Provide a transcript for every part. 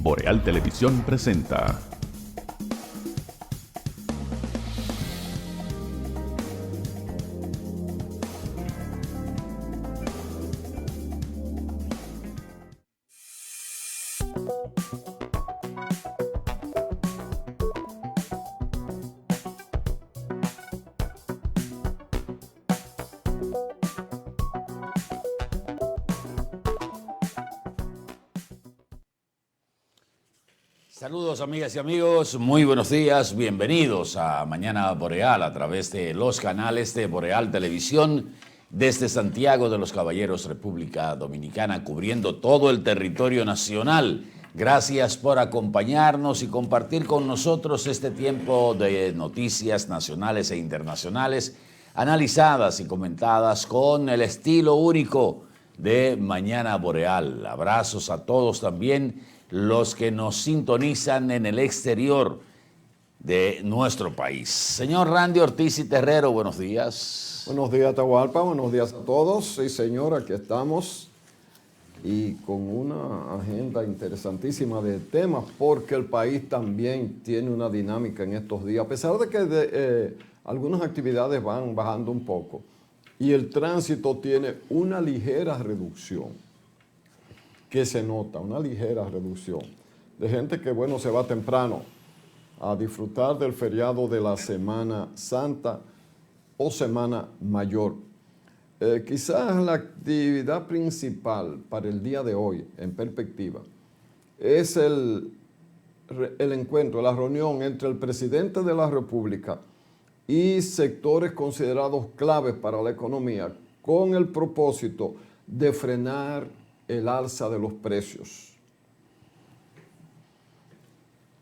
Boreal Televisión presenta. Saludos amigas y amigos, muy buenos días, bienvenidos a Mañana Boreal a través de los canales de Boreal Televisión desde Santiago de los Caballeros, República Dominicana, cubriendo todo el territorio nacional. Gracias por acompañarnos y compartir con nosotros este tiempo de noticias nacionales e internacionales, analizadas y comentadas con el estilo único de Mañana Boreal. Abrazos a todos también los que nos sintonizan en el exterior de nuestro país. Señor Randy Ortiz y Terrero, buenos días. Buenos días, Atahualpa, buenos días a todos. Sí, señor, aquí estamos y con una agenda interesantísima de temas, porque el país también tiene una dinámica en estos días, a pesar de que algunas actividades van bajando un poco y el tránsito tiene una ligera reducción, que se nota, una ligera reducción de gente que, bueno, se va temprano a disfrutar del feriado de la Semana Santa o Semana Mayor. Quizás la actividad principal para el día de hoy, en perspectiva, es el encuentro, la reunión entre el presidente de la República y sectores considerados claves para la economía, con el propósito de frenar el alza de los precios.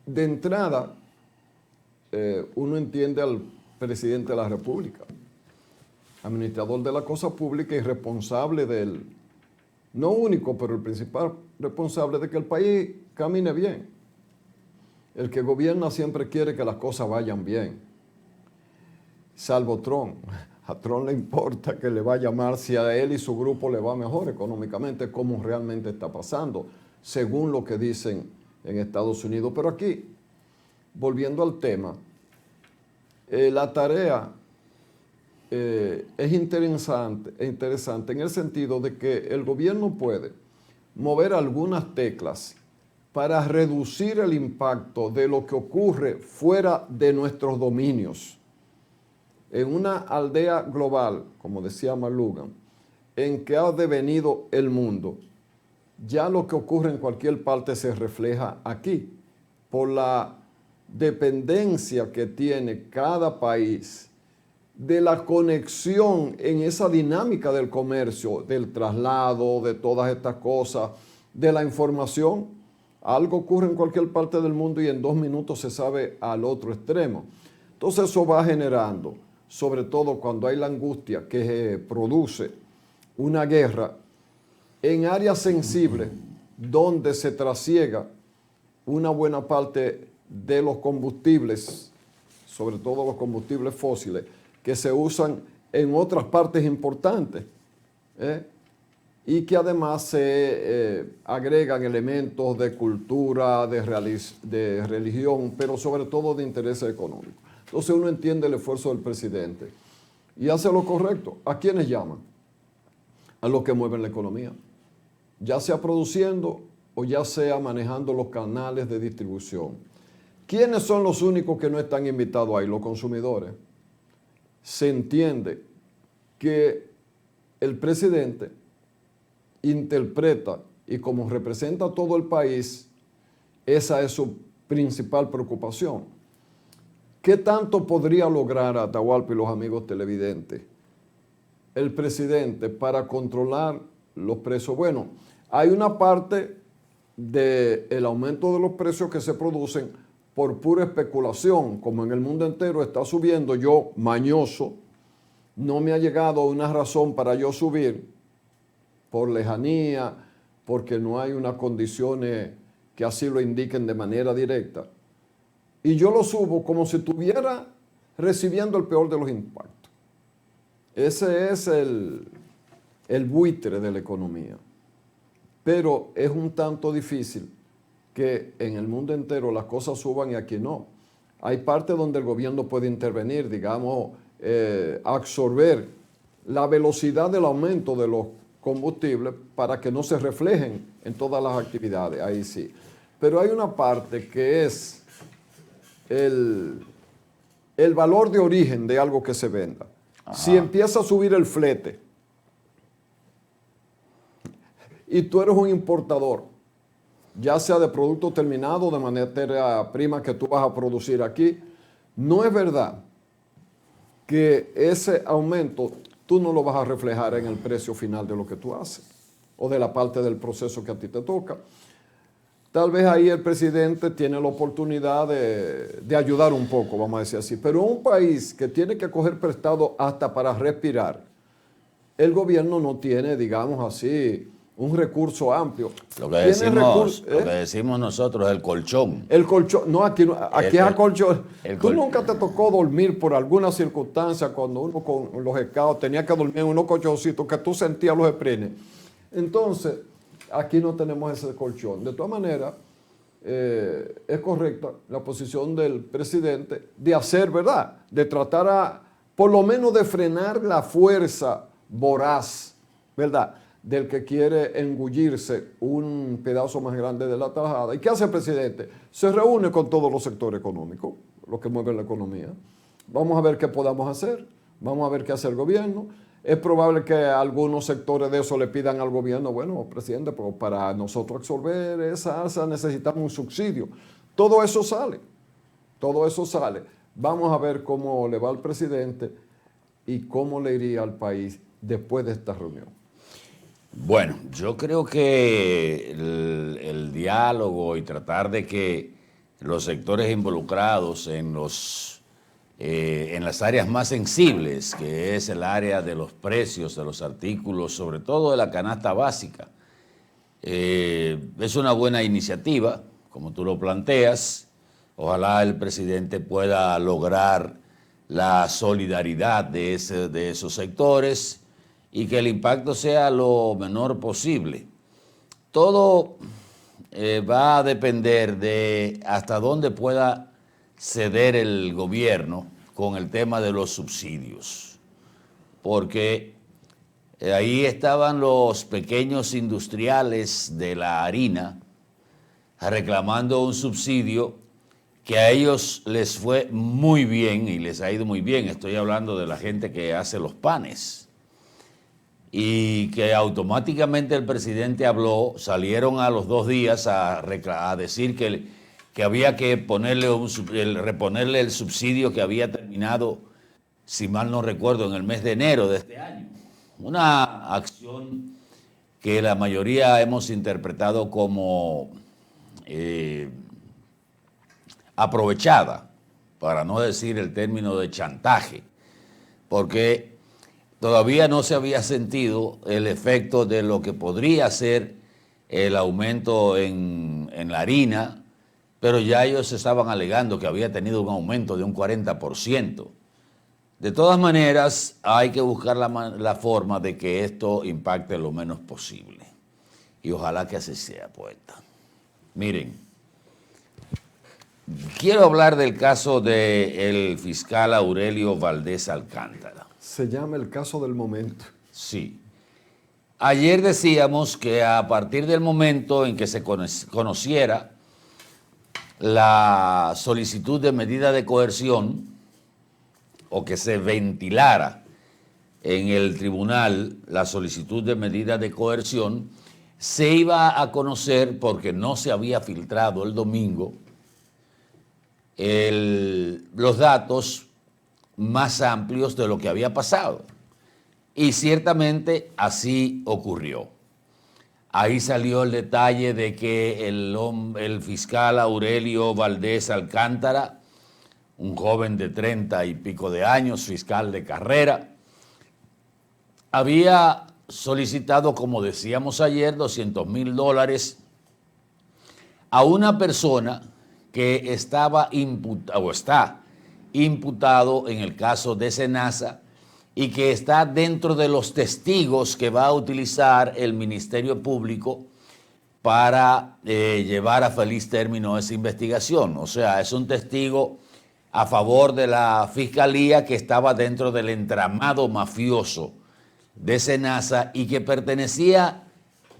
De entrada, uno entiende al presidente de la República, administrador de la cosa pública y responsable del, no único, pero el principal responsable de que el país camine bien. El que gobierna siempre quiere que las cosas vayan bien, salvo Trump. A Trump le importa que le vaya mal si a él y su grupo le va mejor económicamente, como realmente está pasando, según lo que dicen en Estados Unidos. Pero aquí, volviendo al tema, la tarea es interesante en el sentido de que el gobierno puede mover algunas teclas para reducir el impacto de lo que ocurre fuera de nuestros dominios. En una aldea global, como decía McLuhan, en que ha devenido el mundo, ya lo que ocurre en cualquier parte se refleja aquí, por la dependencia que tiene cada país de la conexión en esa dinámica del comercio, del traslado, de todas estas cosas, de la información. Algo ocurre en cualquier parte del mundo y en 2 minutos se sabe al otro extremo. Entonces eso va generando, sobre todo cuando hay la angustia que produce una guerra en áreas sensibles donde se trasiega una buena parte de los combustibles, sobre todo los combustibles fósiles, que se usan en otras partes importantes, y que además se agregan elementos de cultura, de religión, pero sobre todo de interés económico. Entonces uno entiende el esfuerzo del presidente y hace lo correcto. ¿A quiénes llaman? A los que mueven la economía, ya sea produciendo o ya sea manejando los canales de distribución. ¿Quiénes son los únicos que no están invitados ahí? Los consumidores. Se entiende que el presidente interpreta y como representa a todo el país, esa es su principal preocupación. ¿Qué tanto podría lograr Atahualpa y los amigos televidentes el presidente para controlar los precios? Bueno, hay una parte del aumento de los precios que se producen por pura especulación, como en el mundo entero está subiendo. Yo, mañoso, no me ha llegado una razón para yo subir por lejanía, porque no hay unas condiciones que así lo indiquen de manera directa. Y yo lo subo como si estuviera recibiendo el peor de los impactos. Ese es el buitre de la economía. Pero es un tanto difícil que en el mundo entero las cosas suban y aquí no. Hay partes donde el gobierno puede intervenir, digamos, absorber la velocidad del aumento de los combustibles para que no se reflejen en todas las actividades, ahí sí. Pero hay una parte que es el valor de origen de algo que se venda. Ajá. Si empieza a subir el flete y tú eres un importador, ya sea de producto terminado, de materia prima que tú vas a producir aquí, no es verdad que ese aumento tú no lo vas a reflejar en el precio final de lo que tú haces o de la parte del proceso que a ti te toca. Tal vez ahí el presidente tiene la oportunidad de ayudar un poco, vamos a decir así. Pero un país que tiene que coger prestado hasta para respirar, el gobierno no tiene, digamos así, un recurso amplio. Lo que decimos nosotros es el colchón. El colchón, no, aquí es a colchón. Tú nunca te tocó dormir por alguna circunstancia cuando uno con los escados tenía que dormir en unos colchoncitos que tú sentías los esprines. Entonces, aquí no tenemos ese colchón. De todas maneras, es correcta la posición del presidente de hacer, ¿verdad? De tratar por lo menos de frenar la fuerza voraz, ¿verdad?, del que quiere engullirse un pedazo más grande de la tajada. ¿Y qué hace el presidente? Se reúne con todos los sectores económicos, los que mueven la economía. Vamos a ver qué podamos hacer, vamos a ver qué hace el gobierno. Es probable que algunos sectores de eso le pidan al gobierno, bueno, presidente, pero para nosotros absorber esa alza necesitamos un subsidio. Todo eso sale, todo eso sale. Vamos a ver cómo le va al presidente y cómo le iría al país después de esta reunión. Bueno, yo creo que el diálogo y tratar de que los sectores involucrados en las áreas más sensibles, que es el área de los precios de los artículos, sobre todo de la canasta básica, es una buena iniciativa, como tú lo planteas. Ojalá el presidente pueda lograr la solidaridad de esos sectores y que el impacto sea lo menor posible. Todo va a depender de hasta dónde pueda ceder el gobierno con el tema de los subsidios, porque ahí estaban los pequeños industriales de la harina reclamando un subsidio que a ellos les fue muy bien y les ha ido muy bien. Estoy hablando de la gente que hace los panes. Y que automáticamente el presidente habló, salieron a los 2 días a decir que había que reponerle el subsidio que había terminado, si mal no recuerdo, en el mes de enero de este año. Una acción que la mayoría hemos interpretado como aprovechada, para no decir el término de chantaje, porque todavía no se había sentido el efecto de lo que podría ser el aumento en la harina, pero ya ellos estaban alegando que había tenido un aumento de un 40%. De todas maneras, hay que buscar la forma de que esto impacte lo menos posible. Y ojalá que así sea, poeta. Miren, quiero hablar del caso del fiscal Aurelio Valdés Alcántara. Se llama el caso del momento. Sí. Ayer decíamos que a partir del momento en que se conociera la solicitud de medida de coerción o que se ventilara en el tribunal la solicitud de medida de coerción, se iba a conocer, porque no se había filtrado el domingo, los datos más amplios de lo que había pasado. Y ciertamente así ocurrió. Ahí salió el detalle de que el fiscal Aurelio Valdés Alcántara, un joven de 30 y pico de años, fiscal de carrera, había solicitado, como decíamos ayer, $200,000 a una persona que estaba está imputado en el caso de Senasa y que está dentro de los testigos que va a utilizar el Ministerio Público para llevar a feliz término esa investigación. O sea, es un testigo a favor de la fiscalía que estaba dentro del entramado mafioso de Senasa y que pertenecía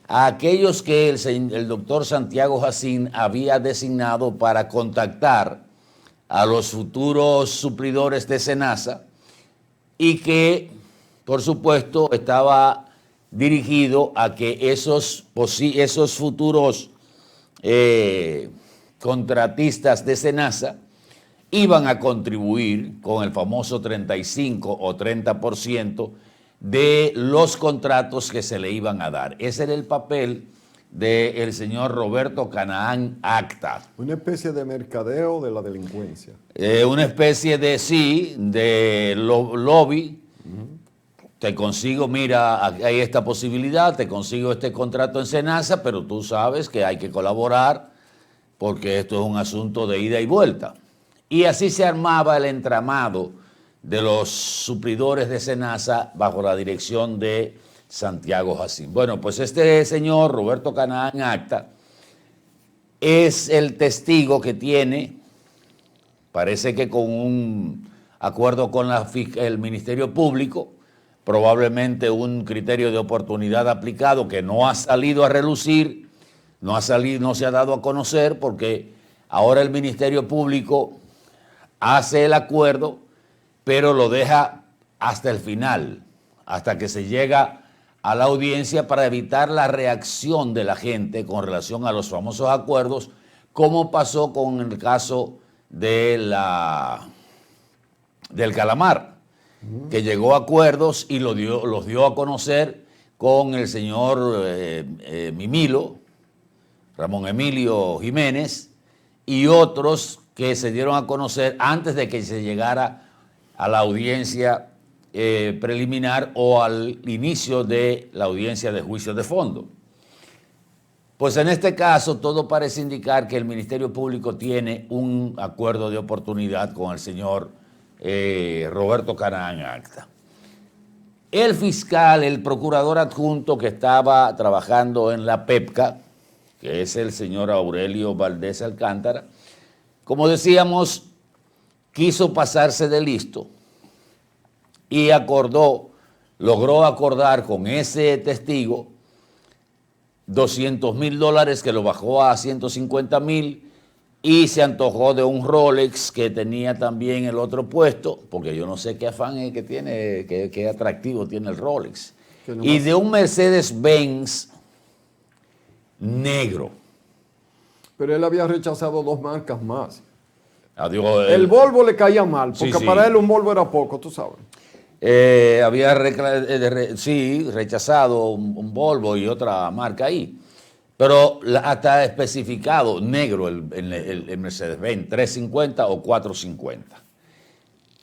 a aquellos que el doctor Santiago Jacín había designado para contactar a los futuros suplidores de Senasa y que, por supuesto, estaba dirigido a que esos futuros contratistas de Senasa iban a contribuir con el famoso 35 o 30% de los contratos que se le iban a dar. Ese era el papel del señor Roberto Canaán Acta. Una especie de mercadeo de la delincuencia. Una especie de, sí, de lobby. Te consigo, mira, hay esta posibilidad, te consigo este contrato en Senasa, pero tú sabes que hay que colaborar porque esto es un asunto de ida y vuelta. Y así se armaba el entramado de los suplidores de Senasa bajo la dirección de Santiago Jacín. Bueno, pues este señor, Roberto Canaán Acta, es el testigo que tiene, parece que con un acuerdo con el Ministerio Público, probablemente un criterio de oportunidad aplicado que no ha salido a relucir, no se ha dado a conocer, porque ahora el Ministerio Público hace el acuerdo, pero lo deja hasta el final, hasta que se llega a la audiencia para evitar la reacción de la gente con relación a los famosos acuerdos, como pasó con el caso de del Calamar, que llegó a acuerdos y los dio a conocer con el señor Mimilo, Ramón Emilio Jiménez, y otros que se dieron a conocer antes de que se llegara a la audiencia preliminar o al inicio de la audiencia de juicio de fondo. Pues en este caso todo parece indicar que el Ministerio Público tiene un acuerdo de oportunidad con el señor Roberto Canaán Acta. El fiscal, el procurador adjunto que estaba trabajando en la PEPCA, que es el señor Aurelio Valdés Alcántara, como decíamos, quiso pasarse de listo y logró acordar con ese testigo $200,000 que lo bajó a 150,000 y se antojó de un Rolex que tenía también el otro puesto, porque yo no sé qué afán es que tiene, qué atractivo tiene el Rolex, y de un Mercedes-Benz negro. Pero él había rechazado 2 marcas más. Adiós, El Volvo le caía mal, porque Sí. para él un Volvo era poco, tú sabes. Había rechazado un Volvo y otra marca ahí. Pero hasta especificado negro el Mercedes-Benz, 350 o 450.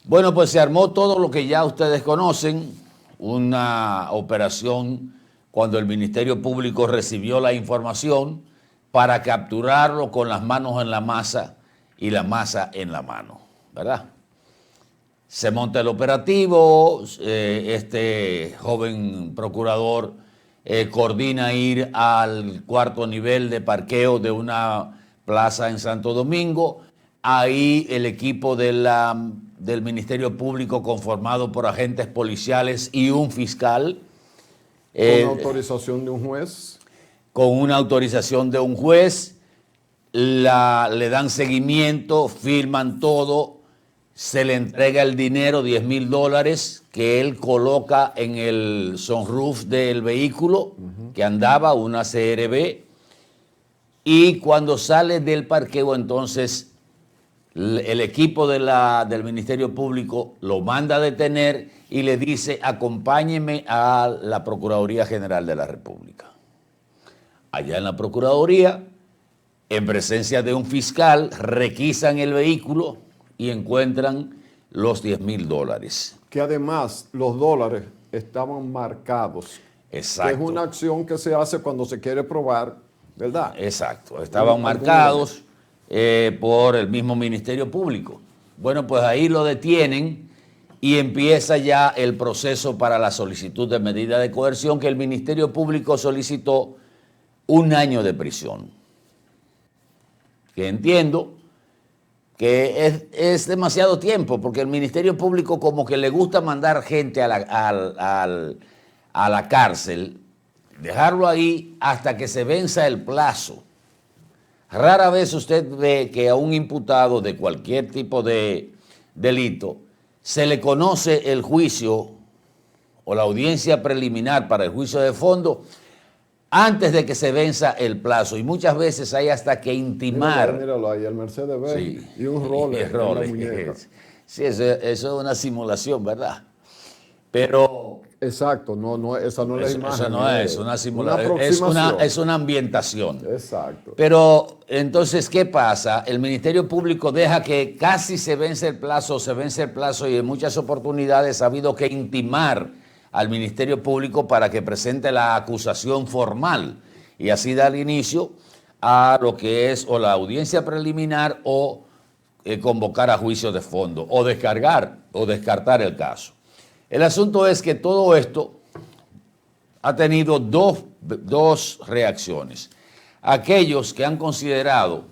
Bueno, pues se armó todo lo que ya ustedes conocen, una operación cuando el Ministerio Público recibió la información para capturarlo con las manos en la masa y la masa en la mano, ¿verdad? Se monta el operativo, este joven procurador coordina ir al 4º nivel de parqueo de una plaza en Santo Domingo. Ahí el equipo del Ministerio Público, conformado por agentes policiales y un fiscal. Con autorización de un juez. Con una autorización de un juez, le dan seguimiento, firman todo, se le entrega el dinero, $10,000, que él coloca en el sunroof del vehículo que andaba, una CRB, y cuando sale del parqueo, entonces el equipo del Ministerio Público lo manda a detener y le dice: acompáñeme a la Procuraduría General de la República. Allá en la Procuraduría, en presencia de un fiscal, requisan el vehículo y encuentran los $10,000. Que además los dólares estaban marcados. Exacto. Que es una acción que se hace cuando se quiere probar, ¿verdad? Exacto. Estaban marcados por el mismo Ministerio Público. Bueno, pues ahí lo detienen y empieza ya el proceso para la solicitud de medida de coerción que el Ministerio Público solicitó 1 año de prisión. Que entiendo que es demasiado tiempo, porque el Ministerio Público como que le gusta mandar gente a la cárcel, dejarlo ahí hasta que se venza el plazo. Rara vez usted ve que a un imputado de cualquier tipo de delito se le conoce el juicio o la audiencia preliminar para el juicio de fondo antes de que se venza el plazo. Y muchas veces hay hasta que intimar. Míralo ahí, el Mercedes-Benz Sí, y un Rolex en la muñeca. Sí, eso es una simulación, ¿verdad? Pero Exacto, no, esa no es la imagen. eso no es una simulación, es una ambientación. Exacto. Pero entonces, ¿qué pasa? El Ministerio Público deja que casi se vence el plazo y en muchas oportunidades ha habido que intimar al Ministerio Público para que presente la acusación formal y así dar inicio a lo que es o la audiencia preliminar o convocar a juicio de fondo o descartar el caso. El asunto es que todo esto ha tenido dos reacciones. Aquellos que han considerado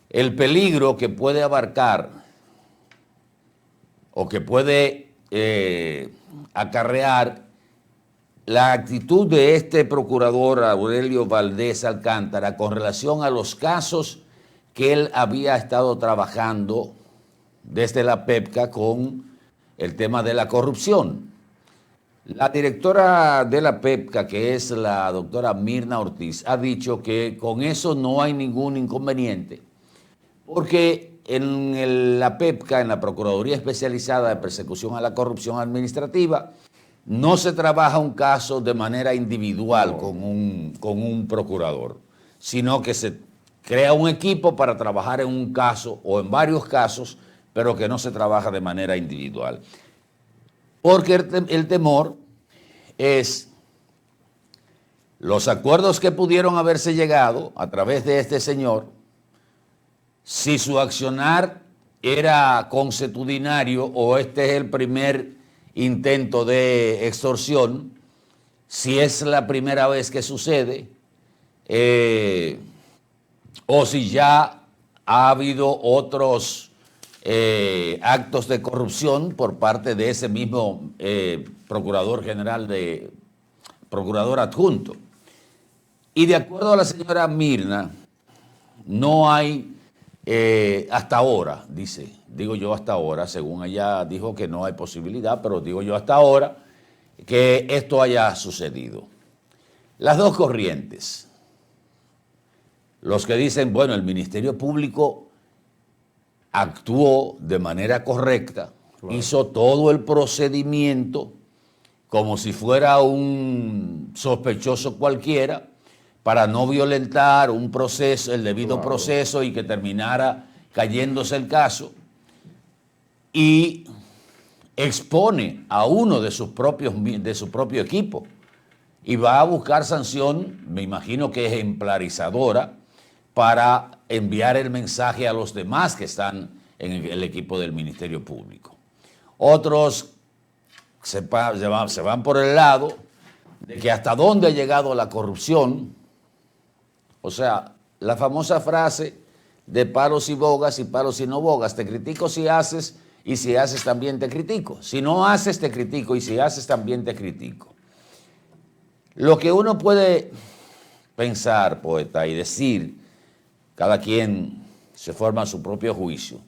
el peligro que puede abarcar o que puede acarrear la actitud de este procurador Aurelio Valdés Alcántara con relación a los casos que él había estado trabajando desde la PEPCA con el tema de la corrupción. La directora de la PEPCA, que es la doctora Mirna Ortiz, ha dicho que con eso no hay ningún inconveniente, porque en la PEPCA, en la Procuraduría Especializada de Persecución a la Corrupción Administrativa, no se trabaja un caso de manera individual con un procurador, sino que se crea un equipo para trabajar en un caso o en varios casos, pero que no se trabaja de manera individual. Porque el temor es los acuerdos que pudieron haberse llegado a través de este señor, si su accionar era consuetudinario o este es el primer intento de extorsión, si es la primera vez que sucede, o si ya ha habido otros actos de corrupción por parte de ese mismo procurador adjunto. Y de acuerdo a la señora Mirna, no hay hasta ahora, digo yo hasta ahora, según ella dijo que no hay posibilidad, pero digo yo hasta ahora que esto haya sucedido. Las dos corrientes, los que dicen, bueno, el Ministerio Público actuó de manera correcta, claro, hizo todo el procedimiento como si fuera un sospechoso cualquiera para no violentar un proceso, el debido claro, proceso y que terminara cayéndose el caso, y expone a uno de su propio equipo y va a buscar sanción, me imagino que ejemplarizadora, para enviar el mensaje a los demás que están en el equipo del Ministerio Público. Otros se van por el lado de que hasta dónde ha llegado la corrupción, o sea, la famosa frase de palos y bogas y palos y no bogas, te critico si haces y si haces también te critico, si no haces te critico y si haces también te critico. Lo que uno puede pensar, poeta, y decir, cada quien se forma su propio juicio,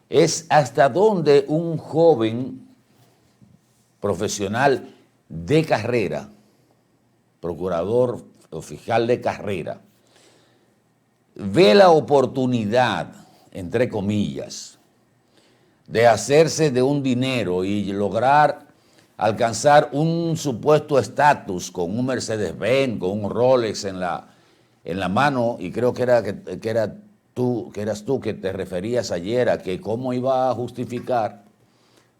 es hasta dónde un joven profesional de carrera, procurador o fiscal de carrera, ve la oportunidad, entre comillas, de hacerse de un dinero y lograr alcanzar un supuesto estatus con un Mercedes-Benz, con un Rolex en la mano, y creo que eras tú que te referías ayer a que cómo iba a justificar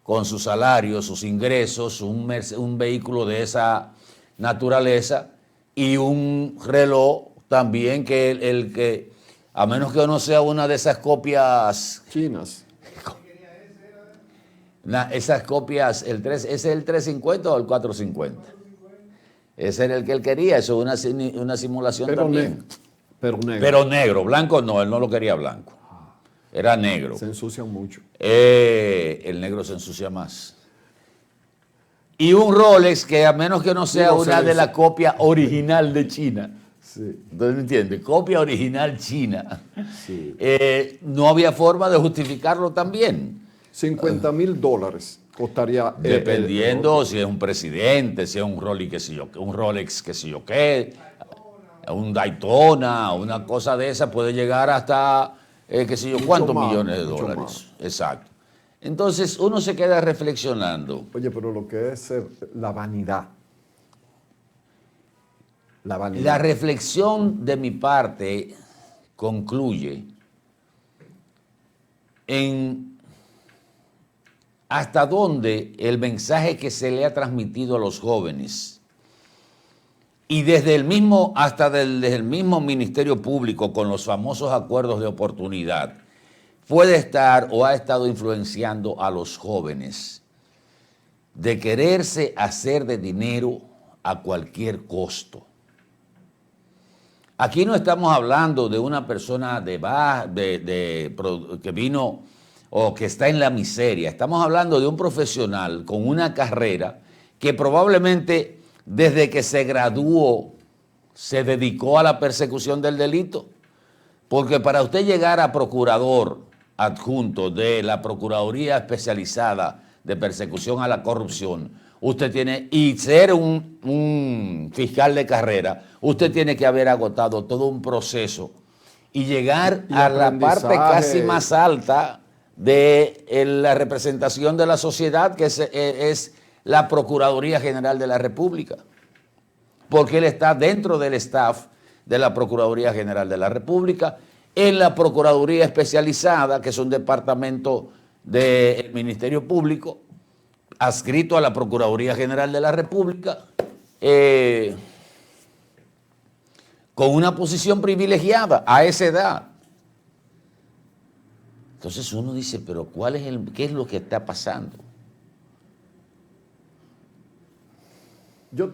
con su salario, sus ingresos, un vehículo de esa naturaleza y un reloj también que a menos que no sea una de esas copias chinas. Esas copias, ¿ese es el 350 o el 450? Ese era el que él quería, eso es una simulación Pero también. Pero negro. Pero negro, blanco no, él no lo quería blanco. Era negro. Se ensucian mucho. El negro se ensucia más. Y un Rolex que a menos que no sea Digo, una de la copia original de China. Sí. ¿Entonces me entiende? Copia original china. Sí. No había forma de justificarlo también. $50,000 costaría. Dependiendo si es un presidente, si es un Rolex, qué sé yo, un Rolex, qué sé yo qué, un Daytona, una cosa de esa puede llegar hasta, qué sé yo, Mucho cuántos más, millones de mucho dólares. más. Exacto. Entonces uno se queda reflexionando. Oye, pero lo que es la vanidad. La vanidad. La reflexión de mi parte concluye en hasta dónde el mensaje que se le ha transmitido a los jóvenes y desde el mismo, desde el mismo Ministerio Público con los famosos acuerdos de oportunidad puede estar o ha estado influenciando a los jóvenes de quererse hacer de dinero a cualquier costo. Aquí no estamos hablando de una persona que vino o que está en la miseria. Estamos hablando de un profesional con una carrera que probablemente desde que se graduó se dedicó a la persecución del delito. Porque para usted llegar a procurador adjunto de la Procuraduría Especializada de Persecución a la Corrupción, usted tiene, y ser un fiscal de carrera, usted tiene que haber agotado todo un proceso y llegar a la parte casi más alta de la representación de la sociedad, que es la Procuraduría General de la República. Porque él está dentro del staff de la Procuraduría General de la República, en la Procuraduría Especializada, que es un departamento del Ministerio Público, adscrito a la Procuraduría General de la República, con una posición privilegiada a esa edad. Entonces uno dice, pero ¿qué es lo que está pasando? Yo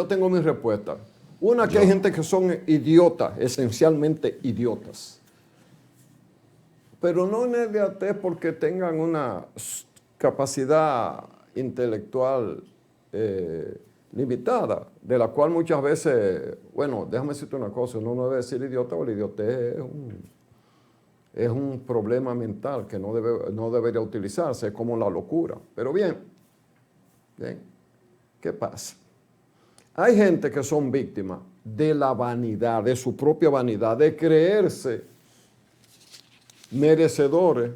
tengo mi respuesta. Una, que hay gente que son idiotas, esencialmente idiotas. Pero no inmediatez porque tengan una capacidad intelectual limitada, de la cual muchas veces, bueno, déjame decirte una cosa, uno no debe decir idiota, porque el idiotez es un problema mental que no debería utilizarse, es como la locura. Pero bien, ¿qué pasa? Hay gente que son víctimas de la vanidad, de su propia vanidad, de creerse merecedores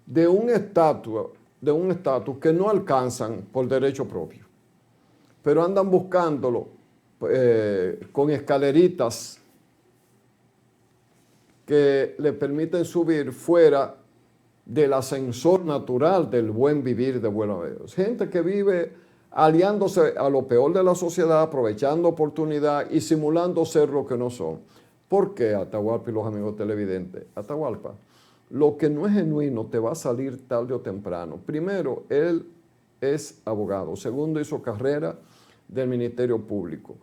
de un estatus que no alcanzan por derecho propio, pero andan buscándolo con escaleritas que le permiten subir fuera del ascensor natural del buen vivir de Buenos Aires. Gente que vive aliándose a lo peor de la sociedad, aprovechando oportunidad y simulando ser lo que no son. ¿Por qué, Atahualpa y los amigos televidentes? Atahualpa, lo que no es genuino te va a salir tarde o temprano. Primero, él es abogado. Segundo, hizo carrera del Ministerio Público.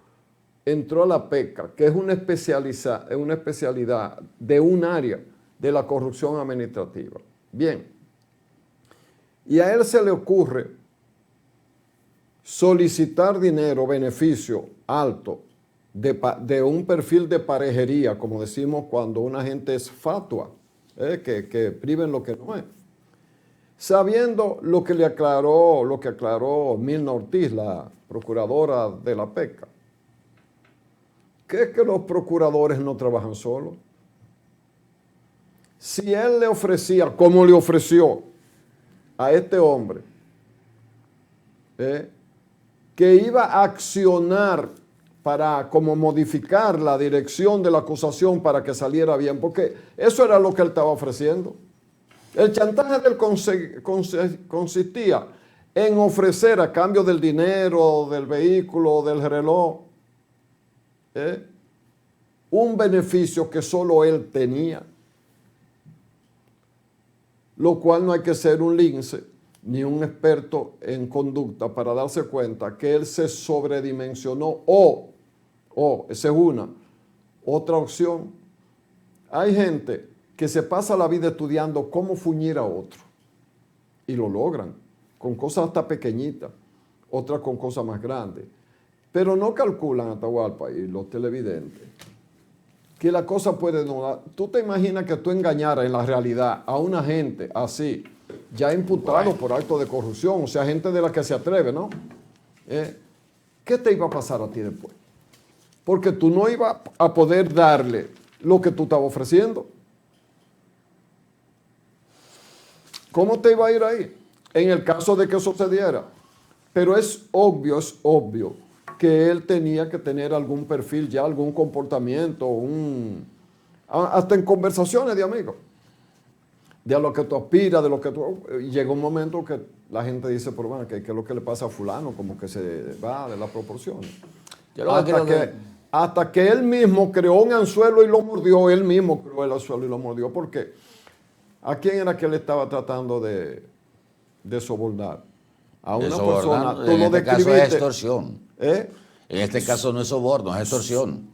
Entró a la PECA, que es una especialidad de un área de la corrupción administrativa. Bien. Y a él se le ocurre solicitar dinero, beneficio alto, de un perfil de parejería, como decimos cuando una gente es fatua, que priven lo que no es. Sabiendo lo que aclaró Milna Ortiz, la procuradora de la PECA, que es que los procuradores no trabajan solos. Si él le ofrecía, como le ofreció a este hombre, que iba a accionar para como modificar la dirección de la acusación para que saliera bien, porque eso era lo que él estaba ofreciendo. El chantaje del consistía en ofrecer a cambio del dinero, del vehículo, del reloj, un beneficio que solo él tenía, lo cual no hay que ser un lince ni un experto en conducta para darse cuenta que él se sobredimensionó o esa es una. Otra opción, hay gente que se pasa la vida estudiando cómo fuñir a otro y lo logran con cosas hasta pequeñitas, otras con cosas más grandes, pero no calculan, Atahualpa y los televidentes, que la cosa puede no dar. ¿Tú te imaginas que tú engañaras en la realidad a una gente así, ya imputado por actos de corrupción, o sea, gente de la que se atreve, ¿no? ¿Qué te iba a pasar a ti después? Porque tú no ibas a poder darle lo que tú estabas ofreciendo. ¿Cómo te iba a ir ahí? En el caso de que sucediera. Pero es obvio que él tenía que tener algún perfil ya, algún comportamiento, hasta en conversaciones de amigos, de a lo que tú aspiras, de lo que tú... Llega un momento que la gente dice, pero bueno, ¿qué es lo que le pasa a fulano? Como que se va de las proporciones. Hasta que él mismo creó un anzuelo y lo mordió, él mismo creó el anzuelo y lo mordió. ¿Por qué? ¿A quién era que él estaba tratando de sobornar? A una persona. Tú en lo este caso es extorsión. En este caso no es soborno, es extorsión.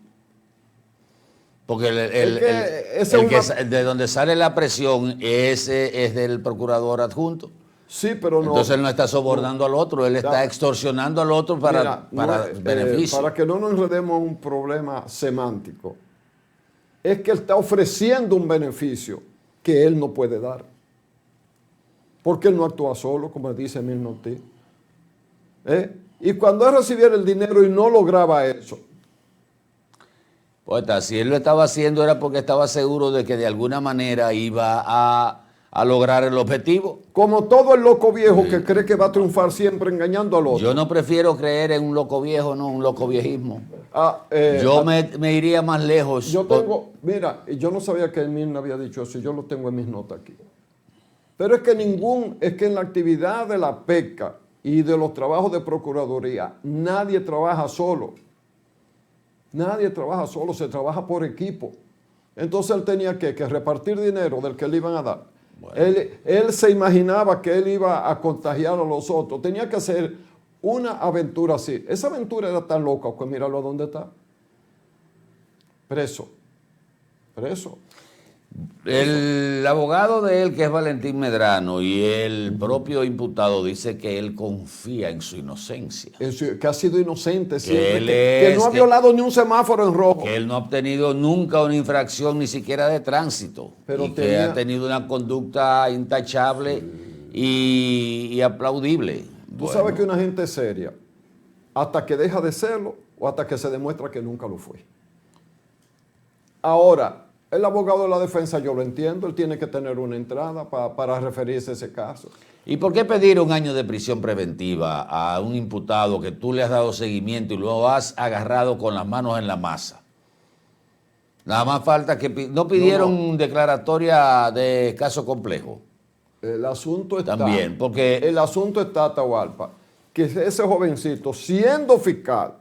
Porque de donde sale la presión ese es del procurador adjunto. Sí, pero no. Entonces él no está sobornando al otro, él está extorsionando al otro para beneficio. Para que no nos enredemos en un problema semántico, es que él está ofreciendo un beneficio que él no puede dar. Porque él no actúa solo, como dice Emil Notí. Y cuando él recibiera el dinero y no lograba eso. Pues si él lo estaba haciendo era porque estaba seguro de que de alguna manera iba a lograr el objetivo. Como todo el loco viejo que cree que va a triunfar siempre engañando al otro. Yo no prefiero creer en un loco viejo, no un loco viejismo. Yo me iría más lejos. Yo tengo, mira, yo no sabía que Emil había dicho eso, yo lo tengo en mis notas aquí. Pero es que en la actividad de la pesca y de los trabajos de procuraduría, nadie trabaja solo. Nadie trabaja solo, se trabaja por equipo. Entonces él tenía que repartir dinero del que le iban a dar. Bueno. Él se imaginaba que él iba a contagiar a los otros. Tenía que hacer una aventura así. Esa aventura era tan loca que míralo a dónde está. Preso. El abogado de él, que es Valentín Medrano, y el propio imputado dice que él confía en su inocencia. Que ha sido inocente siempre, que no ha violado ni un semáforo en rojo. Que él no ha obtenido nunca una infracción ni siquiera de tránsito. Que ha tenido una conducta intachable y aplaudible. Tú sabes que una gente seria, hasta que deja de serlo o hasta que se demuestra que nunca lo fue. Ahora, el abogado de la defensa, yo lo entiendo, él tiene que tener una entrada para referirse a ese caso. ¿Y por qué pedir un año de prisión preventiva a un imputado que tú le has dado seguimiento y lo has agarrado con las manos en la masa? Nada más falta que no pidieron declaratoria de caso complejo. El asunto está... También, porque... El asunto está, Atahualpa, que ese jovencito, siendo fiscal,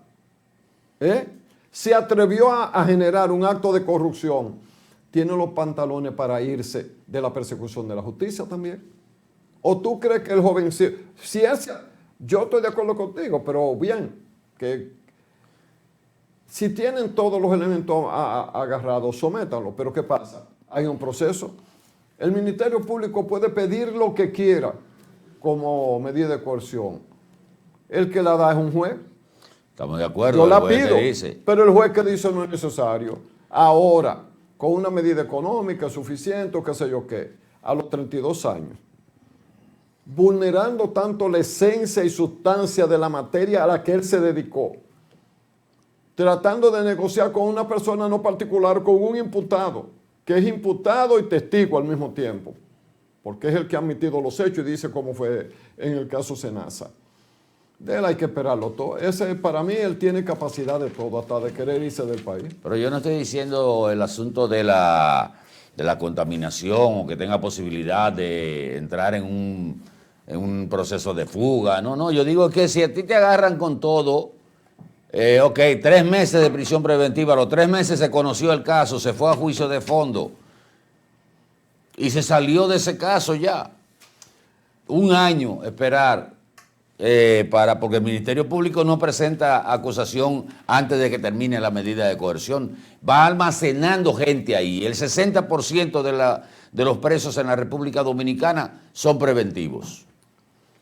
se atrevió a generar un acto de corrupción. Tiene los pantalones para irse de la persecución de la justicia también. ¿O tú crees que el jovencito... yo estoy de acuerdo contigo, pero bien, que si tienen todos los elementos agarrados, sométanlo. Pero ¿qué pasa? Hay un proceso. El Ministerio Público puede pedir lo que quiera como medida de coerción. El que la da es un juez. Estamos de acuerdo. Yo la pido, pero el juez que dice no es necesario. Ahora, con una medida económica suficiente o qué sé yo qué, a los 32 años, vulnerando tanto la esencia y sustancia de la materia a la que él se dedicó, tratando de negociar con una persona no particular, con un imputado, que es imputado y testigo al mismo tiempo, porque es el que ha admitido los hechos y dice cómo fue en el caso Senasa. De él hay que esperarlo todo. Para mí, él tiene capacidad de todo, hasta de querer irse del país. Pero yo no estoy diciendo el asunto de la contaminación o que tenga posibilidad de entrar en un proceso de fuga. No, yo digo que si a ti te agarran con todo, 3 meses de prisión preventiva, a los 3 meses se conoció el caso, se fue a juicio de fondo y se salió de ese caso ya. un año esperar porque el Ministerio Público no presenta acusación antes de que termine la medida de coerción. Va almacenando gente ahí. El 60% de los presos en la República Dominicana son preventivos.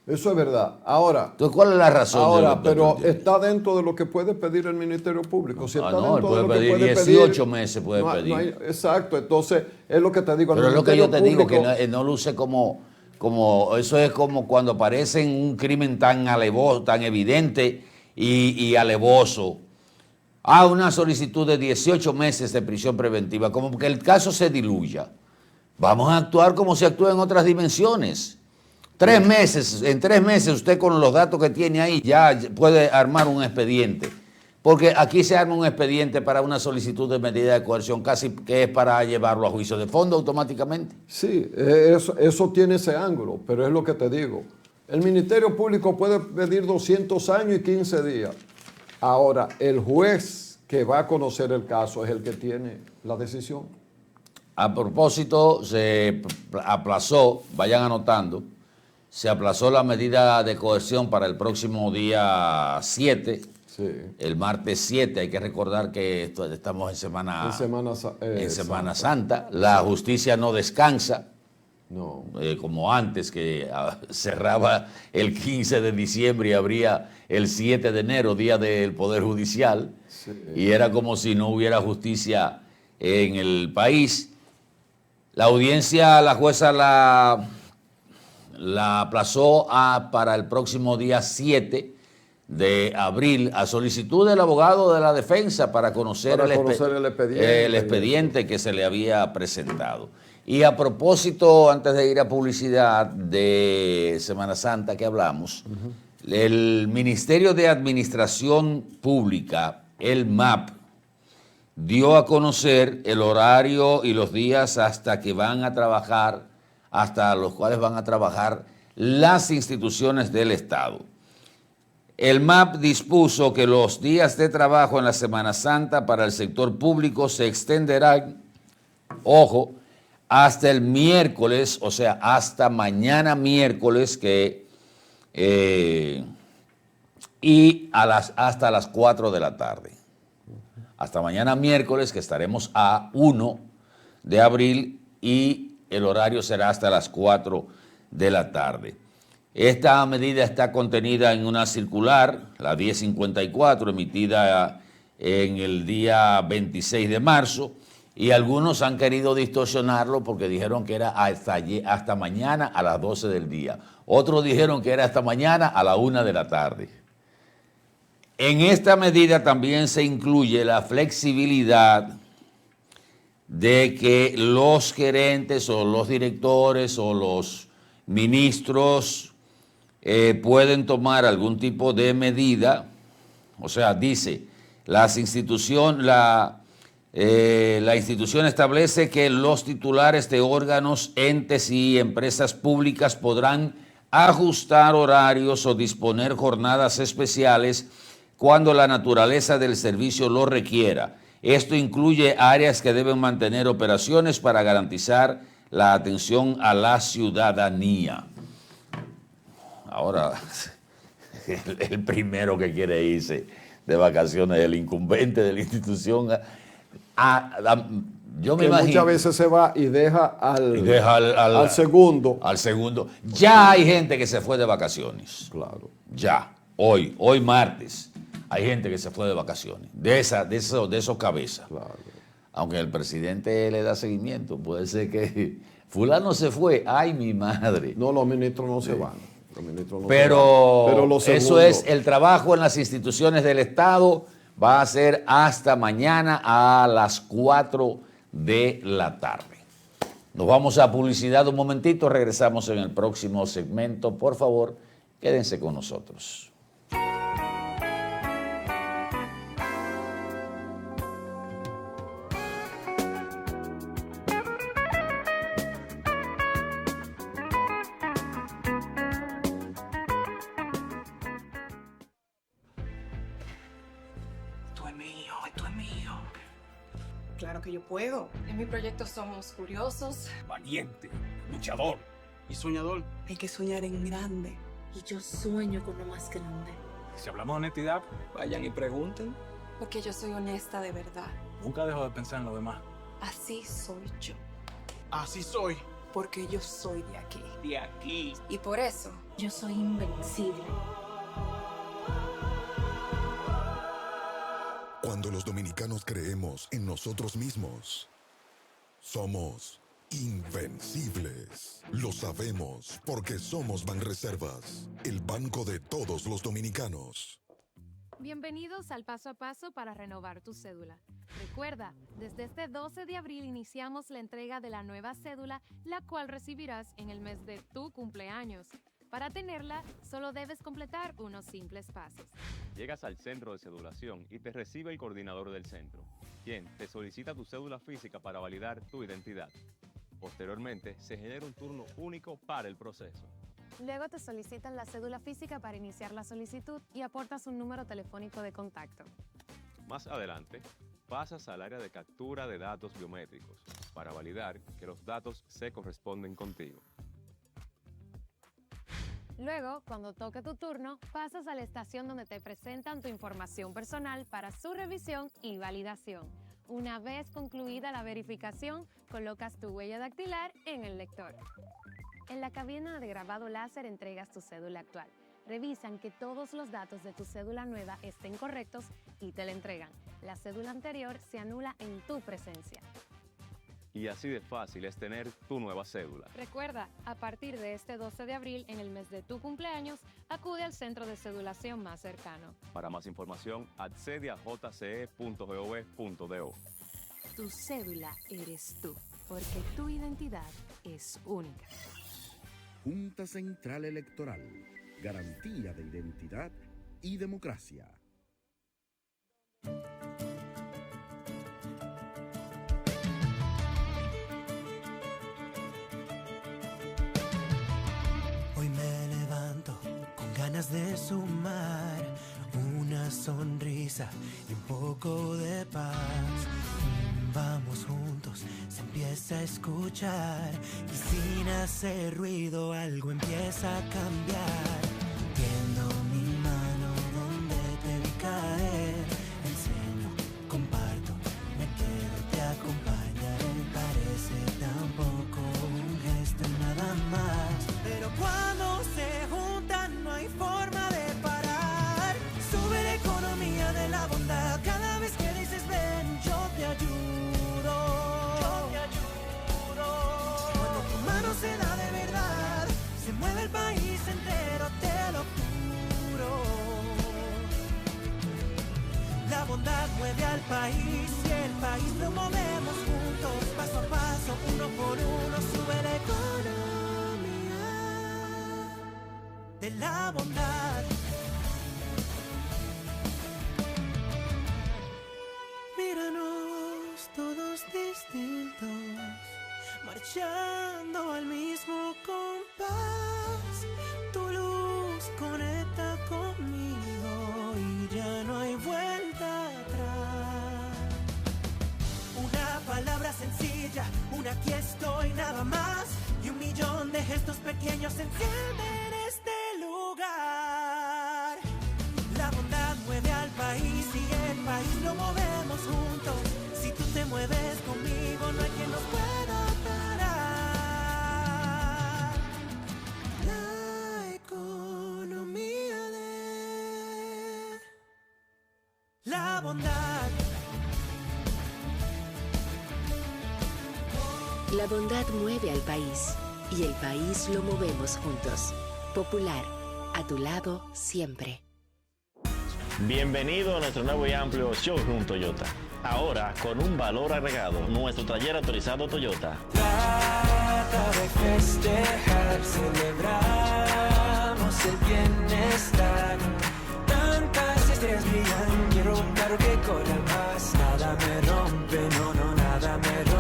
Eso es verdad. Ahora, Entonces, ¿cuál es la razón? ahora pero está dentro de lo que puede pedir el Ministerio Público. Si está no, él dentro de puede lo que pedir puede 18 pedir, meses, puede no pedir. Exacto, entonces es lo que te digo. Pero es lo que yo te digo, que Público, no luce como eso es como cuando aparece un crimen tan alevoso, tan evidente y alevoso. Una solicitud de 18 meses de prisión preventiva, como que el caso se diluya. Vamos a actuar como se actúa en otras dimensiones. 3 meses, en 3 meses usted con los datos que tiene ahí ya puede armar un expediente. Porque aquí se arma un expediente para una solicitud de medida de coerción casi que es para llevarlo a juicio de fondo automáticamente. Sí, eso tiene ese ángulo, pero es lo que te digo. El Ministerio Público puede pedir 200 años y 15 días. Ahora, el juez que va a conocer el caso es el que tiene la decisión. A propósito, se aplazó, vayan anotando, se aplazó la medida de coerción para el próximo día 7, sí. El martes 7. Hay que recordar que estamos en Semana Santa. La justicia no descansa, no. Como antes, que cerraba el 15 de diciembre y abría el 7 de enero, día del Poder Judicial, sí. Y era como si no hubiera justicia en el país. La audiencia, la jueza la aplazó para el próximo día 7 de abril a solicitud del abogado de la defensa para conocer el expediente que se le había presentado. Y a propósito, antes de ir a publicidad de Semana Santa que hablamos, el Ministerio de Administración Pública, el MAP, dio a conocer el horario y los días hasta los cuales van a trabajar las instituciones del Estado. El MAP dispuso que los días de trabajo en la Semana Santa para el sector público se extenderán, ojo, hasta el miércoles, o sea, hasta mañana miércoles, y hasta las 4 de la tarde. Hasta mañana miércoles, que estaremos a 1 de abril, y el horario será hasta las 4 de la tarde. Esta medida está contenida en una circular, la 1054, emitida en el día 26 de marzo, y algunos han querido distorsionarlo porque dijeron que era hasta mañana a las 12 del día. Otros dijeron que era hasta mañana a la 1 de la tarde. En esta medida también se incluye la flexibilidad de que los gerentes o los directores o los ministros pueden tomar algún tipo de medida. O sea, dice, la institución establece que los titulares de órganos, entes y empresas públicas podrán ajustar horarios o disponer jornadas especiales cuando la naturaleza del servicio lo requiera. Esto incluye áreas que deben mantener operaciones para garantizar la atención a la ciudadanía. Ahora, el primero que quiere irse de vacaciones, el incumbente de la institución, yo me imagino. Muchas veces se va y deja al segundo. Al segundo. Ya hay gente que se fue de vacaciones. Claro. Ya, hoy martes, hay gente que se fue de vacaciones, de esos cabezas. Claro. Aunque el presidente le da seguimiento, puede ser que fulano se fue, ay mi madre. No, los ministros no se van. Pero eso es el trabajo en las instituciones del Estado, va a ser hasta mañana a las 4 de la tarde. Nos vamos a publicidad un momentito, regresamos en el próximo segmento. Por favor, quédense con nosotros. Claro que yo puedo. En mi proyecto somos curiosos, valiente, luchador, y soñador. Hay que soñar en grande. Y yo sueño con lo más grande. Si hablamos de honestidad, vayan y pregunten. Porque yo soy honesta de verdad. Nunca dejo de pensar en lo demás. Así soy yo. Así soy. Porque yo soy de aquí. De aquí. Y por eso, Yo soy invencible. Cuando los dominicanos creemos en nosotros mismos, somos invencibles. Lo sabemos porque somos Banreservas, el banco de todos los dominicanos. Bienvenidos al paso a paso para renovar tu cédula. Recuerda, desde este 12 de abril iniciamos la entrega de la nueva cédula, la cual recibirás en el mes de tu cumpleaños. Para tenerla, solo debes completar unos simples pasos. Llegas al centro de cedulación y te recibe el coordinador del centro, quien te solicita tu cédula física para validar tu identidad. Posteriormente, se genera un turno único para el proceso. Luego te solicitan la cédula física para iniciar la solicitud y aportas un número telefónico de contacto. Más adelante, pasas al área de captura de datos biométricos para validar que los datos se corresponden contigo. Luego, cuando toque tu turno, pasas a la estación donde te presentan tu información personal para su revisión y validación. Una vez concluida la verificación, colocas tu huella dactilar en el lector. En la cabina de grabado láser entregas tu cédula actual. Revisan que todos los datos de tu cédula nueva estén correctos y te la entregan. La cédula anterior se anula en tu presencia. Y así de fácil es tener tu nueva cédula. Recuerda, a partir de este 12 de abril, en el mes de tu cumpleaños, acude al centro de cedulación más cercano. Para más información, accede a jce.gov.do. Tu cédula eres tú, porque tu identidad es única. Junta Central Electoral. Garantía de identidad y democracia. Hoy me levanto con ganas de sumar una sonrisa y un poco de paz. Vamos juntos, se empieza a escuchar y sin hacer ruido algo empieza a cambiar. Tiendo mi mano donde te vi caer, enseño, comparto, me quedo, te acompañaré. Parece tampoco un gesto, nada más, pero cuando se juntan no hay forma de parar. Sube la economía de la bondad cada vez que dices ven, yo te ayudo. Cuando tu mano se da de verdad, se mueve el país entero, te lo juro. La bondad mueve al país y el país lo movemos juntos. Paso a paso, uno por uno, sube la economía de la bondad. Míranos todos distintos, marchando al mismo compás. Tu luz conecta conmigo y ya no hay vuelta atrás. Una palabra sencilla, un aquí estoy nada más, y 1.000.000 de gestos pequeños encienden este lugar. La bondad mueve al país y el país lo movemos juntos. Si tú te mueves conmigo, no hay quien nos pueda parar. La economía de la bondad. La bondad mueve al país y el país lo movemos juntos. Popular, a tu lado siempre. Bienvenido a nuestro nuevo y amplio showroom Toyota. Ahora con un valor agregado, nuestro taller autorizado Toyota. Trata de festejar, celebramos el bienestar. Tantas estrellas brillan, quiero un carro que corra más. Nada me rompe, no, nada me rompe.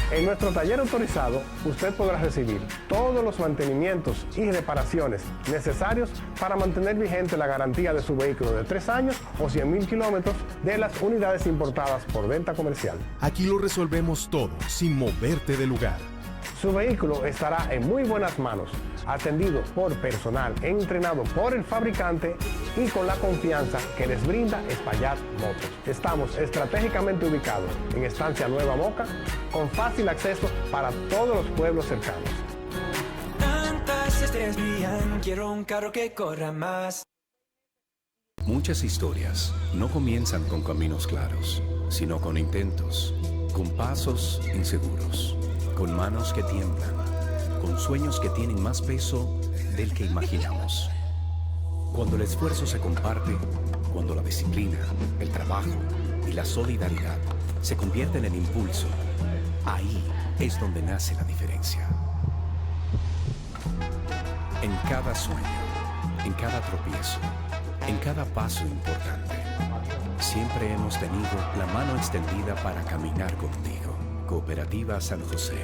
En nuestro taller autorizado, usted podrá recibir todos los mantenimientos y reparaciones necesarios para mantener vigente la garantía de su vehículo de 3 años o 100.000 kilómetros de las unidades importadas por venta comercial. Aquí lo resolvemos todo sin moverte del lugar. Su vehículo estará en muy buenas manos, atendido por personal entrenado por el fabricante y con la confianza que les brinda Espaillat Motors. Estamos estratégicamente ubicados en Estancia Nueva Moca, con fácil acceso para todos los pueblos cercanos. Tantas estrellas brillan, quiero un carro que corra más. Muchas historias no comienzan con caminos claros, sino con intentos, con pasos inseguros, con manos que tiemblan, con sueños que tienen más peso del que imaginamos. Cuando el esfuerzo se comparte, cuando la disciplina, el trabajo y la solidaridad se convierten en impulso, ahí es donde nace la diferencia. En cada sueño, en cada tropiezo, en cada paso importante, siempre hemos tenido la mano extendida para caminar contigo. Cooperativa San José,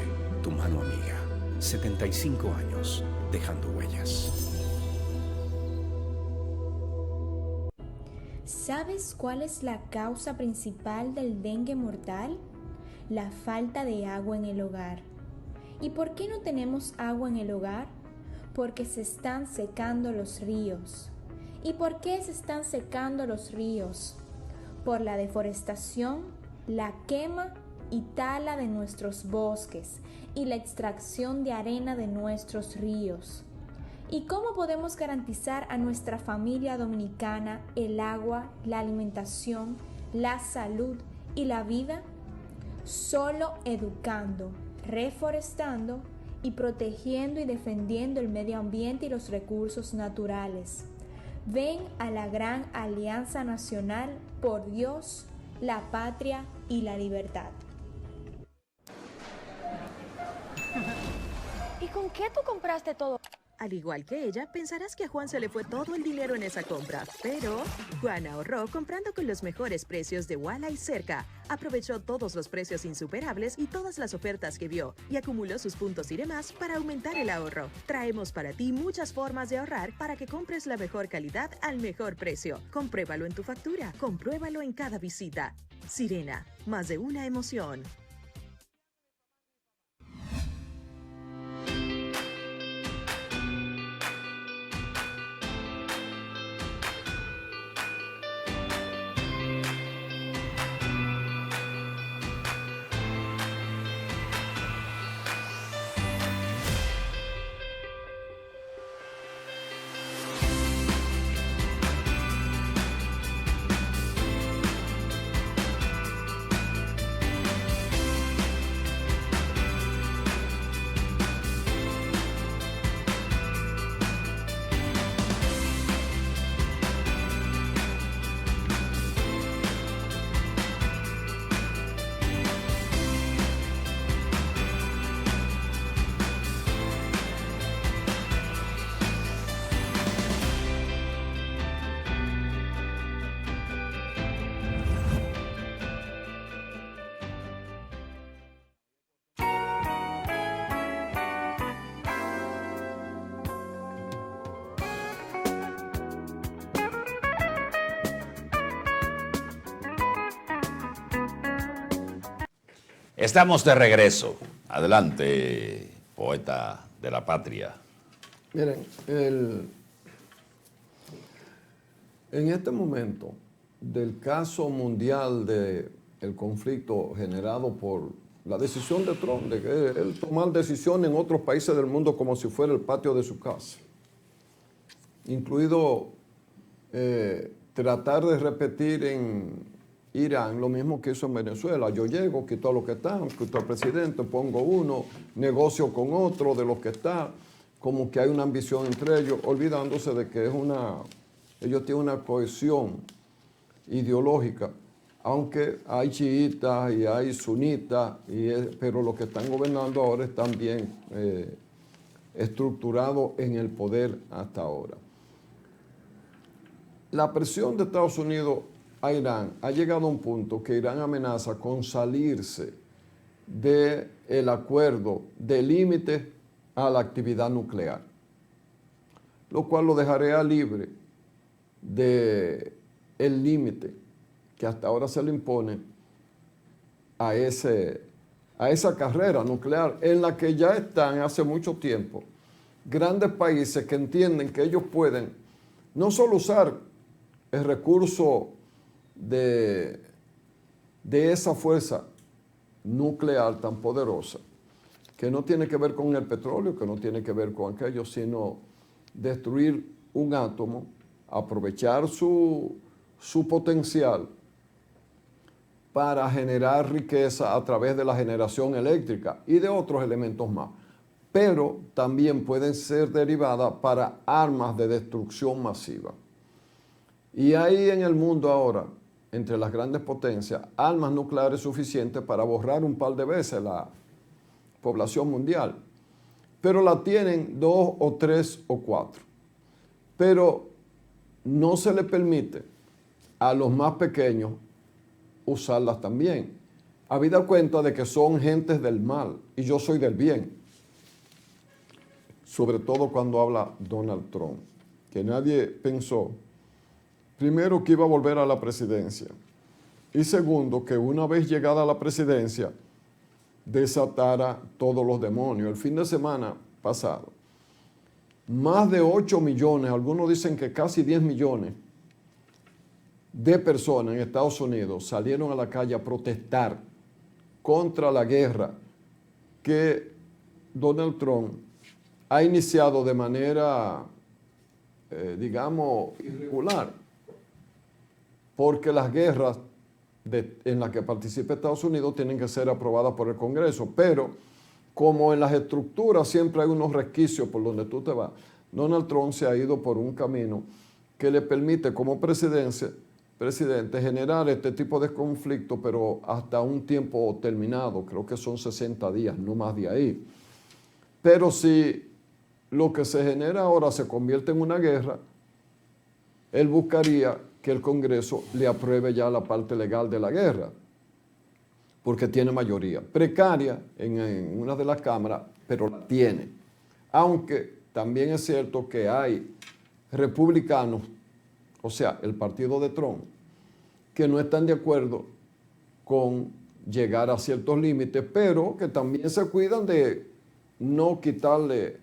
tu mano amiga. 75 años, dejando huellas. ¿Sabes cuál es la causa principal del dengue mortal? La falta de agua en el hogar. ¿Y por qué no tenemos agua en el hogar? Porque se están secando los ríos. ¿Y por qué se están secando los ríos? Por la deforestación, la quema y tala de nuestros bosques y la extracción de arena de nuestros ríos. ¿Y cómo podemos garantizar a nuestra familia dominicana el agua, la alimentación, la salud y la vida? Solo educando, reforestando y protegiendo y defendiendo el medio ambiente y los recursos naturales. Ven a la gran Alianza Nacional por Dios, la patria y la libertad. ¿Y con qué tú compraste todo? Al igual que ella, pensarás que a Juan se le fue todo el dinero en esa compra, pero Juan ahorró comprando con los mejores precios de Walla y Cerca. Aprovechó todos los precios insuperables y todas las ofertas que vio y acumuló sus puntos y demás para aumentar el ahorro. Traemos para ti muchas formas de ahorrar para que compres la mejor calidad al mejor precio. Compruébalo en tu factura, compruébalo en cada visita. Sirena, más de una emoción. Estamos de regreso. Adelante, poeta de la patria. Miren, en este momento del caso mundial del conflicto generado por la decisión de Trump, de que él tomar decisiones en otros países del mundo como si fuera el patio de su casa, incluido tratar de repetir en Irán lo mismo que hizo en Venezuela. Yo llego, quito a los que están, quito al presidente, pongo uno, negocio con otro de los que está, como que hay una ambición entre ellos, olvidándose de que ellos tienen una cohesión ideológica, aunque hay chiitas y hay sunitas, pero los que están gobernando ahora están bien estructurados en el poder hasta ahora. La presión de Estados Unidos a Irán ha llegado a un punto que Irán amenaza con salirse del acuerdo de límite a la actividad nuclear, lo cual lo dejaría libre del límite que hasta ahora se le impone a ese a esa carrera nuclear en la que ya están hace mucho tiempo grandes países que entienden que ellos pueden no solo usar el recurso de esa fuerza nuclear tan poderosa, que no tiene que ver con el petróleo, que no tiene que ver con aquello, sino destruir un átomo, aprovechar su potencial para generar riqueza a través de la generación eléctrica y de otros elementos más. Pero también pueden ser derivadas para armas de destrucción masiva. Y hay en el mundo ahora, entre las grandes potencias, armas nucleares suficientes para borrar un par de veces la población mundial. Pero la tienen 2 o 3 o 4. Pero no se le permite a los más pequeños usarlas también. Habida cuenta de que son gentes del mal y yo soy del bien. Sobre todo cuando habla Donald Trump, que nadie pensó, primero, que iba a volver a la presidencia y segundo, que una vez llegada a la presidencia desatara todos los demonios. El fin de semana pasado, más de 8 millones, algunos dicen que casi 10 millones de personas en Estados Unidos salieron a la calle a protestar contra la guerra que Donald Trump ha iniciado de manera, digamos, irregular, porque las guerras en las que participa Estados Unidos tienen que ser aprobadas por el Congreso, pero como en las estructuras siempre hay unos resquicios por donde tú te vas, Donald Trump se ha ido por un camino que le permite como presidente generar este tipo de conflicto, pero hasta un tiempo terminado, creo que son 60 días, no más de ahí. Pero si lo que se genera ahora se convierte en una guerra, él buscaría que el Congreso le apruebe ya la parte legal de la guerra, porque tiene mayoría precaria en una de las cámaras, pero la tiene. Aunque también es cierto que hay republicanos, o sea, el partido de Trump, que no están de acuerdo con llegar a ciertos límites, pero que también se cuidan de no quitarle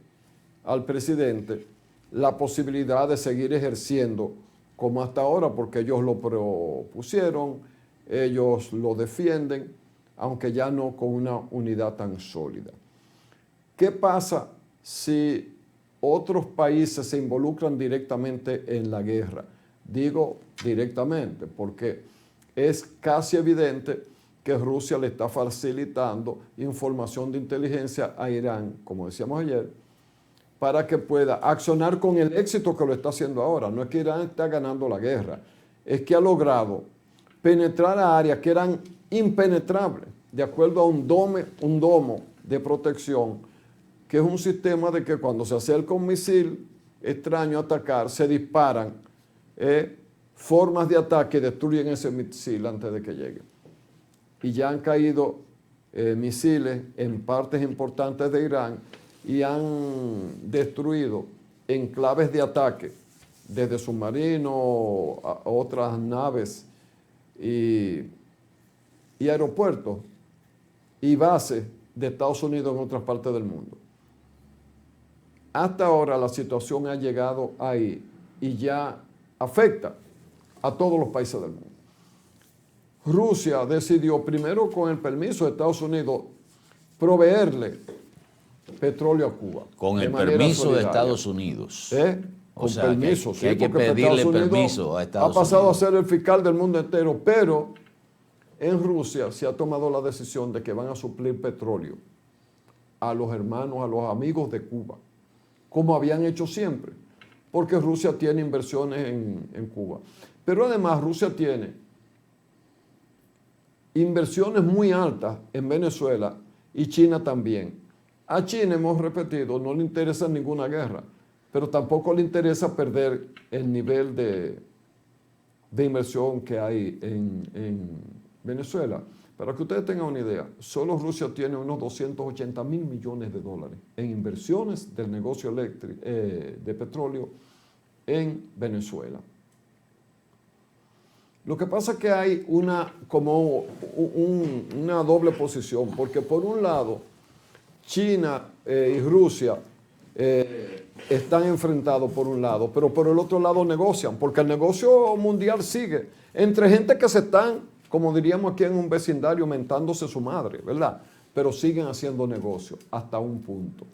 al presidente la posibilidad de seguir ejerciendo como hasta ahora, porque ellos lo propusieron, ellos lo defienden, aunque ya no con una unidad tan sólida. ¿Qué pasa si otros países se involucran directamente en la guerra? Digo directamente, porque es casi evidente que Rusia le está facilitando información de inteligencia a Irán, como decíamos ayer, para que pueda accionar con el éxito que lo está haciendo ahora. No es que Irán está ganando la guerra, es que ha logrado penetrar a áreas que eran impenetrables, de acuerdo a un domo de protección, que es un sistema de que cuando se acerca un misil extraño a atacar, se disparan formas de ataque y destruyen ese misil antes de que llegue. Y ya han caído misiles en partes importantes de Irán y han destruido enclaves de ataque desde submarinos a otras naves y aeropuertos y bases de Estados Unidos en otras partes del mundo. Hasta ahora la situación ha llegado ahí y ya afecta a todos los países del mundo. Rusia decidió, primero con el permiso de Estados Unidos, proveerle petróleo a Cuba. Con el permiso de Estados Unidos. Con permiso, que hay que pedirle permiso a Estados Unidos. Ha pasado a ser el fiscal del mundo entero, pero en Rusia se ha tomado la decisión de que van a suplir petróleo a los hermanos, a los amigos de Cuba, como habían hecho siempre, porque Rusia tiene inversiones en Cuba. Pero además Rusia tiene inversiones muy altas en Venezuela y China también. A China, hemos repetido, no le interesa ninguna guerra, pero tampoco le interesa perder el nivel de inversión que hay en Venezuela. Para que ustedes tengan una idea, solo Rusia tiene unos 280 mil millones de dólares en inversiones del negocio eléctrico, de petróleo en Venezuela. Lo que pasa es que hay una doble posición, porque por un lado, China y Rusia están enfrentados por un lado, pero por el otro lado negocian, porque el negocio mundial sigue entre gente que se están, como diríamos aquí en un vecindario, mentándose su madre, ¿verdad? Pero siguen haciendo negocio hasta un punto.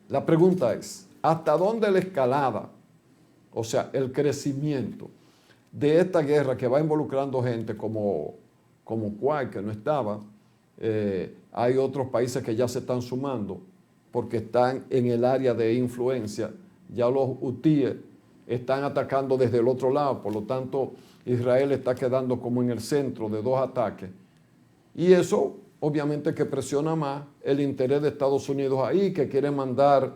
La pregunta es, ¿hasta dónde la escalada, o sea, el crecimiento de esta guerra que va involucrando gente como Kuwait, que no estaba? Hay otros países que ya se están sumando porque están en el área de influencia. Ya los hutíes están atacando desde el otro lado, por lo tanto Israel está quedando como en el centro de dos ataques. Y eso obviamente que presiona más el interés de Estados Unidos ahí, que quiere mandar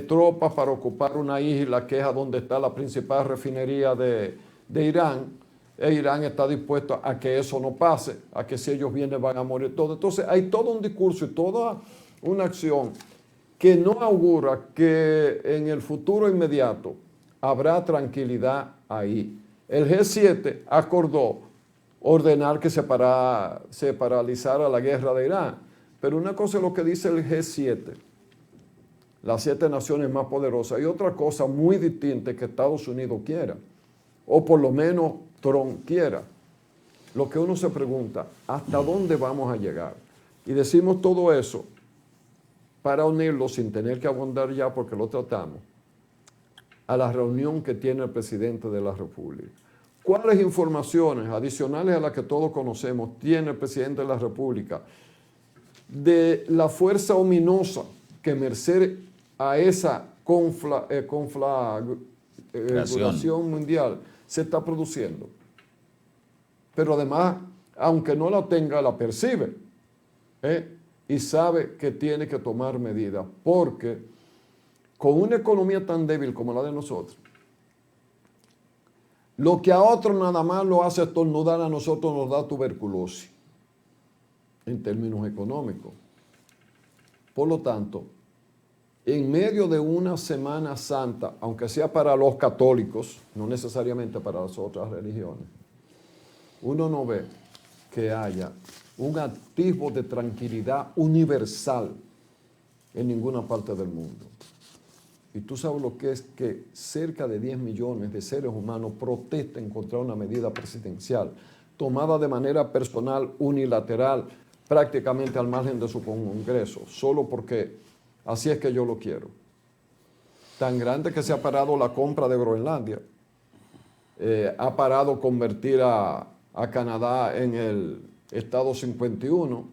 tropas para ocupar una isla que es a donde está la principal refinería de Irán. E Irán está dispuesto a que eso no pase, a que si ellos vienen van a morir todos. Entonces hay todo un discurso y toda una acción que no augura que en el futuro inmediato habrá tranquilidad ahí. El G7 acordó ordenar que se paralizara la guerra de Irán, pero una cosa es lo que dice el G7, las 7 naciones más poderosas, y otra cosa muy distinta es que Estados Unidos quiera, o por lo menos Trump quiera. Lo que uno se pregunta, ¿hasta dónde vamos a llegar? Y decimos todo eso para unirlo, sin tener que abundar ya porque lo tratamos, a la reunión que tiene el presidente de la República. ¿Cuáles informaciones adicionales a las que todos conocemos tiene el presidente de la República de la fuerza ominosa que merced a esa conflagración mundial se está produciendo? Pero además, aunque no la tenga, la percibe, y sabe que tiene que tomar medidas, porque con una economía tan débil como la de nosotros, lo que a otros nada más lo hace estornudar, a nosotros nos da tuberculosis, en términos económicos. Por lo tanto, en medio de una Semana Santa, aunque sea para los católicos, no necesariamente para las otras religiones, uno no ve que haya un atisbo de tranquilidad universal en ninguna parte del mundo. Y tú sabes lo que es que cerca de 10 millones de seres humanos protesten contra una medida presidencial tomada de manera personal, unilateral, prácticamente al margen de su Congreso, solo porque así es que yo lo quiero. Tan grande que se ha parado la compra de Groenlandia, ha parado convertir a Canadá en el Estado 51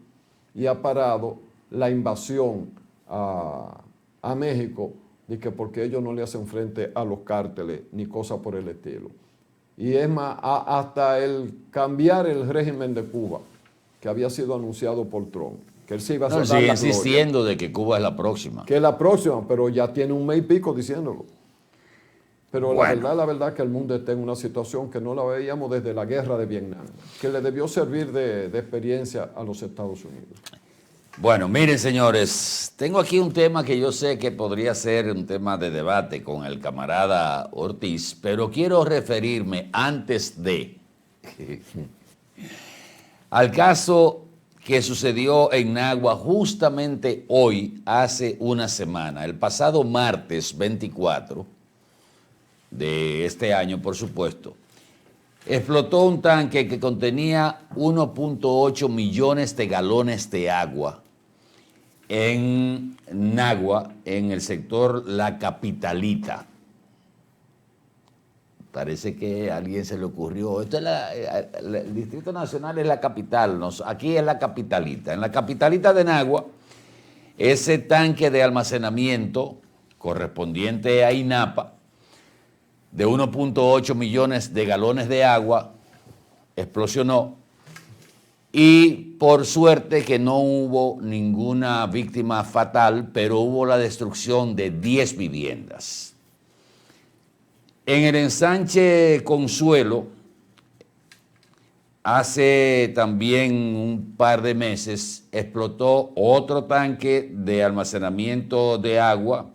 y ha parado la invasión a México, de que porque ellos no le hacen frente a los cárteles ni cosas por el estilo. Y es más, hasta el cambiar el régimen de Cuba, que había sido anunciado por Trump, que él se iba a No, sigue insistiendo de que Cuba es la próxima. Que es la próxima, pero ya tiene un mes y pico diciéndolo. Pero bueno, la verdad que el mundo está en una situación que no la veíamos desde la guerra de Vietnam, que le debió servir de experiencia a los Estados Unidos. Bueno, miren señores, tengo aquí un tema que yo sé que podría ser un tema de debate con el camarada Ortiz, pero quiero referirme antes de al caso que sucedió en Nagua justamente hoy, hace una semana, el pasado martes 24 de este año, por supuesto. Explotó un tanque que contenía 1.8 millones de galones de agua en Nagua, en el sector La Capitalita. Parece que a alguien se le ocurrió. Esto es el Distrito Nacional es la capital, aquí es La Capitalita. En La Capitalita de Nagua, ese tanque de almacenamiento correspondiente a INAPA, de 1.8 millones de galones de agua, explosionó y por suerte que no hubo ninguna víctima fatal, pero hubo la destrucción de 10 viviendas. En el ensanche Consuelo, hace también un par de meses, explotó otro tanque de almacenamiento de agua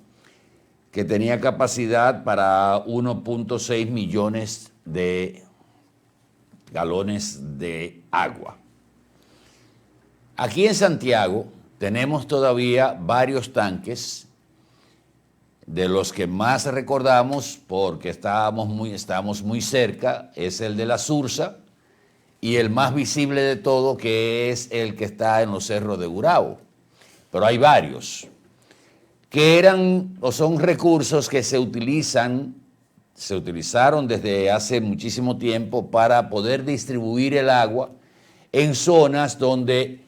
que tenía capacidad para 1.6 millones de galones de agua. Aquí en Santiago tenemos todavía varios tanques, de los que más recordamos, porque estamos muy cerca, es el de la Sursa, y el más visible de todo, que es el que está en los cerros de Gurabo. Pero hay varios, que eran o son recursos que se utilizaron desde hace muchísimo tiempo para poder distribuir el agua en zonas donde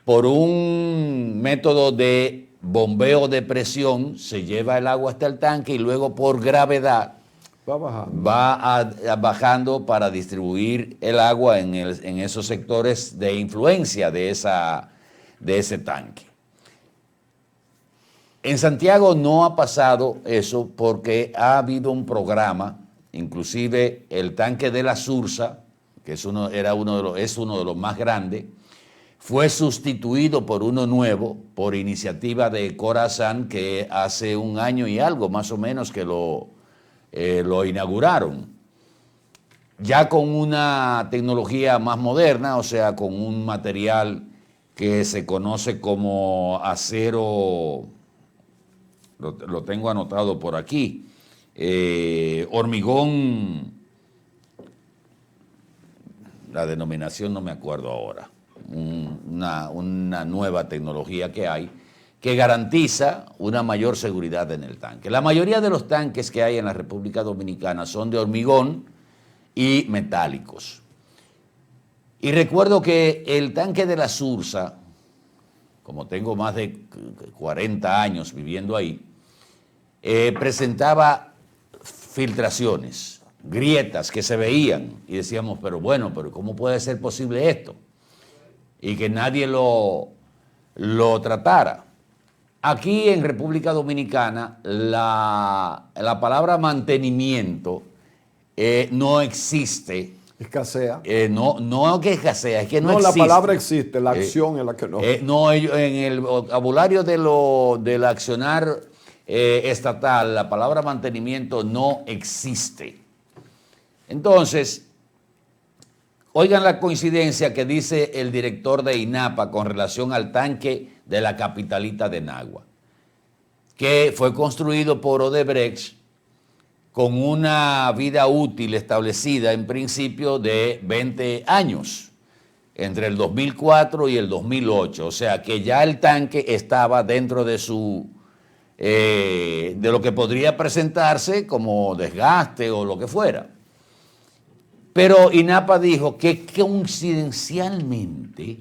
por un método de bombeo de presión se lleva el agua hasta el tanque y luego por gravedad va bajando para distribuir el agua en esos sectores de influencia de ese tanque. En Santiago no ha pasado eso porque ha habido un programa, inclusive el tanque de la Sursa, que es uno de los más grandes, fue sustituido por uno nuevo por iniciativa de Corazán, que hace un año y algo más o menos que lo inauguraron. Ya con una tecnología más moderna, o sea, con un material que se conoce como acero, lo tengo anotado por aquí, hormigón, la denominación no me acuerdo ahora. Una nueva tecnología que hay que garantiza una mayor seguridad en el tanque. La mayoría de los tanques que hay en la República Dominicana son de hormigón y metálicos. Y recuerdo que el tanque de la Sursa, como tengo más de 40 años viviendo ahí, presentaba filtraciones, grietas que se veían y decíamos, pero ¿cómo puede ser posible esto? Y que nadie lo tratara. Aquí en República Dominicana la palabra mantenimiento no existe. Escasea. No que escasea, es que no existe. La palabra existe, la acción es la que no. No, en el vocabulario del accionar estatal, la palabra mantenimiento no existe. Entonces, oigan la coincidencia que dice el director de INAPA con relación al tanque de la capitalita de Nagua, que fue construido por Odebrecht con una vida útil establecida en principio de 20 años, entre el 2004 y el 2008. O sea que ya el tanque estaba dentro de de lo que podría presentarse como desgaste o lo que fuera. Pero INAPA dijo que coincidencialmente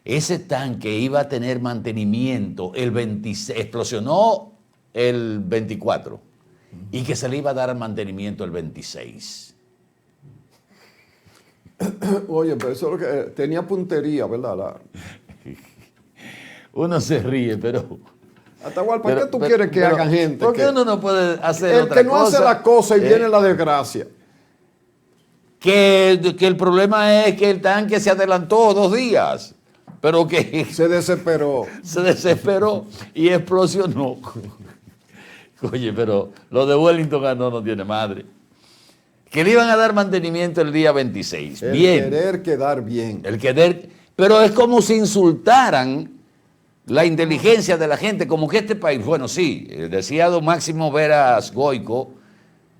ese tanque iba a tener mantenimiento el 26, explosionó el 24 y que se le iba a dar mantenimiento el 26. Oye, pero eso es lo que tenía puntería, ¿verdad? Uno se ríe, pero... Atahualpa, ¿para qué tú quieres que hagan gente? ¿Por qué uno no puede hacer otra cosa? El que no hace la cosa y viene la desgracia. Que el problema es que el tanque se adelantó 2 días, pero que... Se desesperó. Se desesperó y explosionó. Oye, pero lo de Wellington no tiene madre. Que le iban a dar mantenimiento el día 26. El bien. querer quedar bien. Pero es como si insultaran la inteligencia de la gente, como que este país, bueno, sí, decía don Máximo Veras Goico,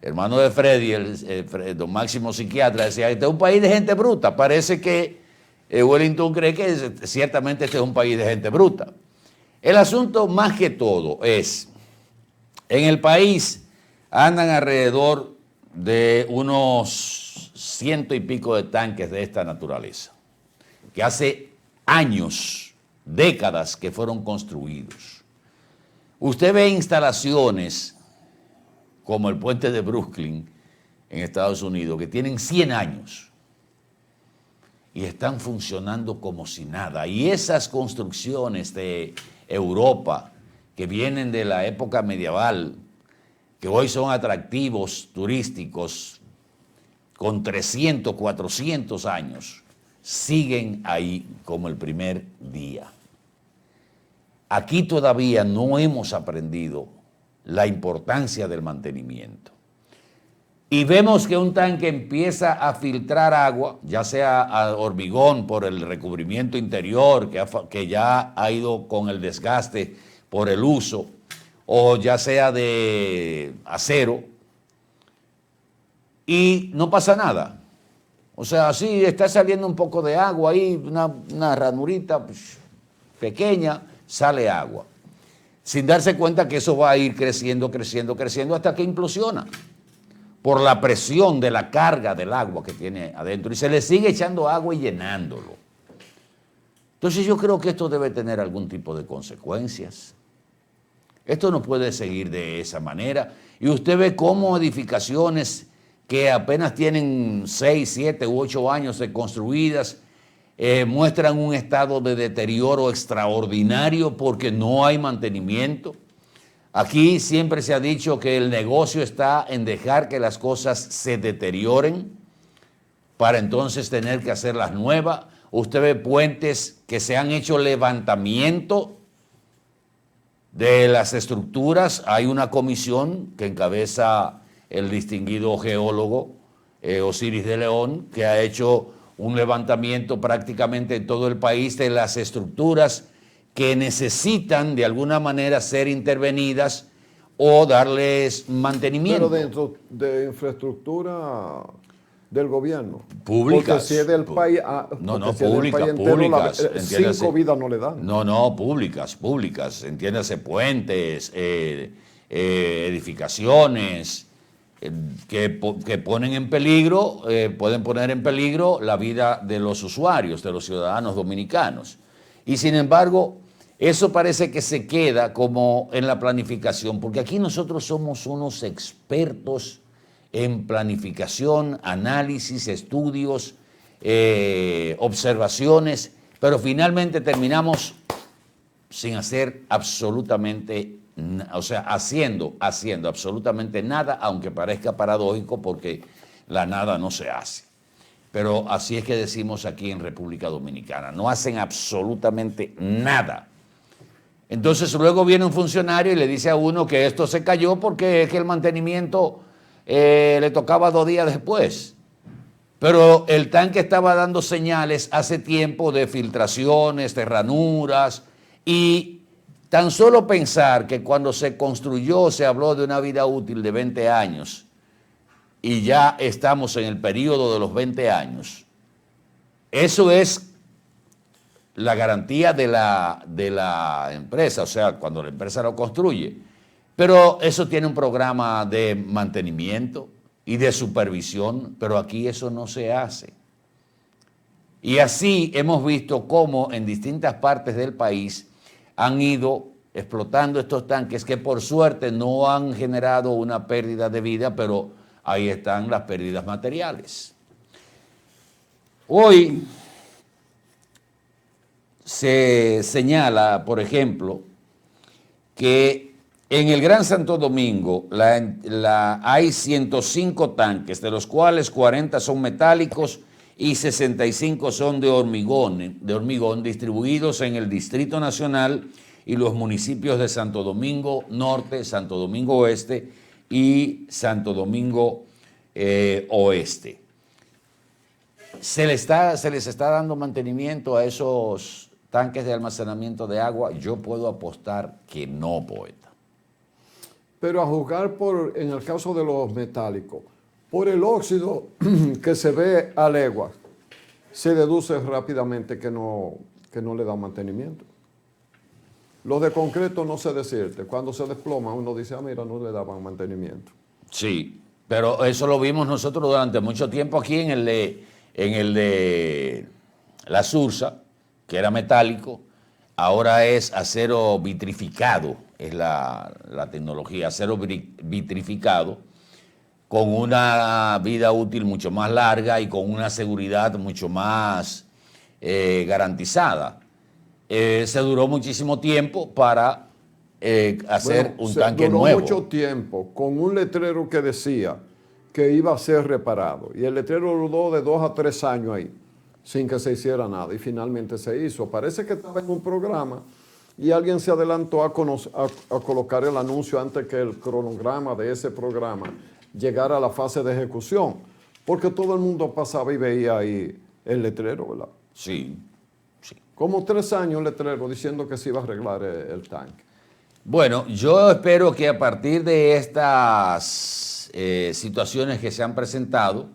hermano de Freddy, don Máximo psiquiatra, decía, este es un país de gente bruta. Parece que Wellington cree que ciertamente este es un país de gente bruta. El asunto más que todo es, en el país andan alrededor de unos 100 y pico de tanques de esta naturaleza, que hace años, décadas que fueron construidos. Usted ve instalaciones como el puente de Brooklyn en Estados Unidos, que tienen 100 años y están funcionando como si nada. Y esas construcciones de Europa que vienen de la época medieval, que hoy son atractivos turísticos con 300, 400 años, siguen ahí como el primer día. Aquí todavía no hemos aprendido la importancia del mantenimiento. y vemos que un tanque empieza a filtrar agua, ya sea a hormigón por el recubrimiento interior que ya ha ido con el desgaste por el uso, o ya sea de acero, y no pasa nada. O sea, sí, está saliendo un poco de agua ahí, una ranurita pequeña, sale agua. Sin darse cuenta que eso va a ir creciendo, creciendo, creciendo hasta que implosiona por la presión de la carga del agua que tiene adentro. Y se le sigue echando agua y llenándolo. Entonces yo creo que esto debe tener algún tipo de consecuencias. Esto no puede seguir de esa manera. Y usted ve cómo edificaciones que apenas tienen 6, 7 u 8 años de construidas, muestran un estado de deterioro extraordinario porque no hay mantenimiento. Aquí siempre se ha dicho que el negocio está en dejar que las cosas se deterioren para entonces tener que hacerlas nuevas. Usted ve puentes que se han hecho levantamiento de las estructuras. Hay una comisión que encabeza el distinguido geólogo Osiris de León, que ha hecho un levantamiento prácticamente en todo el país de las estructuras que necesitan de alguna manera ser intervenidas o darles mantenimiento. Pero dentro de infraestructura del gobierno. Públicas. Porque si es del país, públicas. 5 vidas no le dan. No, públicas. Entiéndase, puentes, edificaciones que ponen en peligro, pueden poner en peligro la vida de los usuarios, de los ciudadanos dominicanos. Y sin embargo, eso parece que se queda como en la planificación, porque aquí nosotros somos unos expertos en planificación, análisis, estudios, observaciones, pero finalmente terminamos sin hacer absolutamente, haciendo absolutamente nada, aunque parezca paradójico porque la nada no se hace. Pero así es que decimos aquí en República Dominicana, no hacen absolutamente nada. Entonces luego viene un funcionario y le dice a uno que esto se cayó porque es que el mantenimiento le tocaba 2 días después. Pero el tanque estaba dando señales hace tiempo de filtraciones, de ranuras, y tan solo pensar que cuando se construyó se habló de una vida útil de 20 años y ya estamos en el periodo de los 20 años, eso es la garantía de la empresa, o sea, cuando la empresa lo construye. Pero eso tiene un programa de mantenimiento y de supervisión, pero aquí eso no se hace. Y así hemos visto cómo en distintas partes del país han ido explotando estos tanques que por suerte no han generado una pérdida de vida, pero ahí están las pérdidas materiales. Hoy se señala, por ejemplo, que en el Gran Santo Domingo hay 105 tanques, de los cuales 40 son metálicos y 65 son de hormigón distribuidos en el Distrito Nacional y los municipios de Santo Domingo Norte, Santo Domingo Oeste y Santo Domingo Oeste. ¿Se les está dando mantenimiento a esos tanques de almacenamiento de agua? Yo puedo apostar que no, poeta. Pero a juzgar en el caso de los metálicos, por el óxido que se ve a leguas, se deduce rápidamente que no le da mantenimiento. Los de concreto no se decirte. Cuando se desploma uno dice, mira, no le daban mantenimiento. Sí, pero eso lo vimos nosotros durante mucho tiempo aquí en el de la Sursa, que era metálico, ahora es acero vitrificado, es la tecnología, acero vitrificado, con una vida útil mucho más larga y con una seguridad mucho más garantizada. Se duró muchísimo tiempo para hacer un tanque nuevo. Duró mucho tiempo con un letrero que decía que iba a ser reparado. Y el letrero duró de 2 a 3 años ahí, sin que se hiciera nada. Y finalmente se hizo. Parece que estaba en un programa y alguien se adelantó a colocar el anuncio antes que el cronograma de ese programa llegar a la fase de ejecución, porque todo el mundo pasaba y veía ahí el letrero, ¿verdad? Sí. Como 3 años el letrero diciendo que se iba a arreglar el tanque. Bueno, yo espero que a partir de estas situaciones que se han presentado,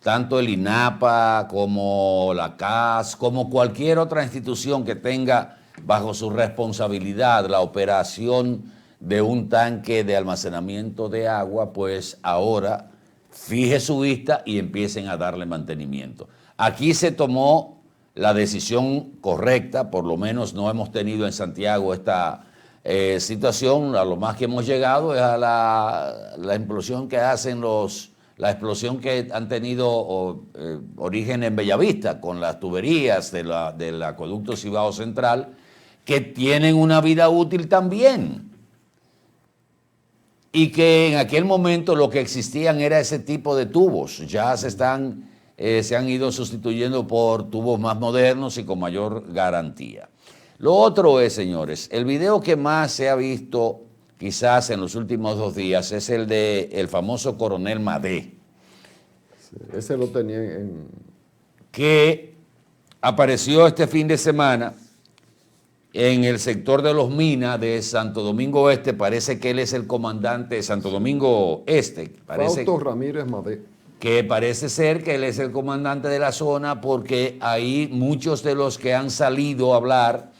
tanto el INAPA como la CAS, como cualquier otra institución que tenga bajo su responsabilidad la operación de un tanque de almacenamiento de agua, pues ahora fije su vista y empiecen a darle mantenimiento. Aquí se tomó la decisión correcta, por lo menos no hemos tenido en Santiago esta situación. A lo más que hemos llegado es a la explosión que hacen la explosión que han tenido origen en Bellavista con las tuberías del acueducto Cibao Central, que tienen una vida útil también. Y que en aquel momento lo que existían era ese tipo de tubos. Ya se han ido sustituyendo por tubos más modernos y con mayor garantía. Lo otro es, señores, el video que más se ha visto quizás en los últimos 2 días es el del famoso coronel Madé. Sí, ese lo tenía en... Que apareció este fin de semana en el sector de Los Minas de Santo Domingo Este. Parece que él es el comandante de Santo Domingo Este. Fausto Ramírez Madé. Que parece ser que él es el comandante de la zona, porque ahí muchos de los que han salido a hablar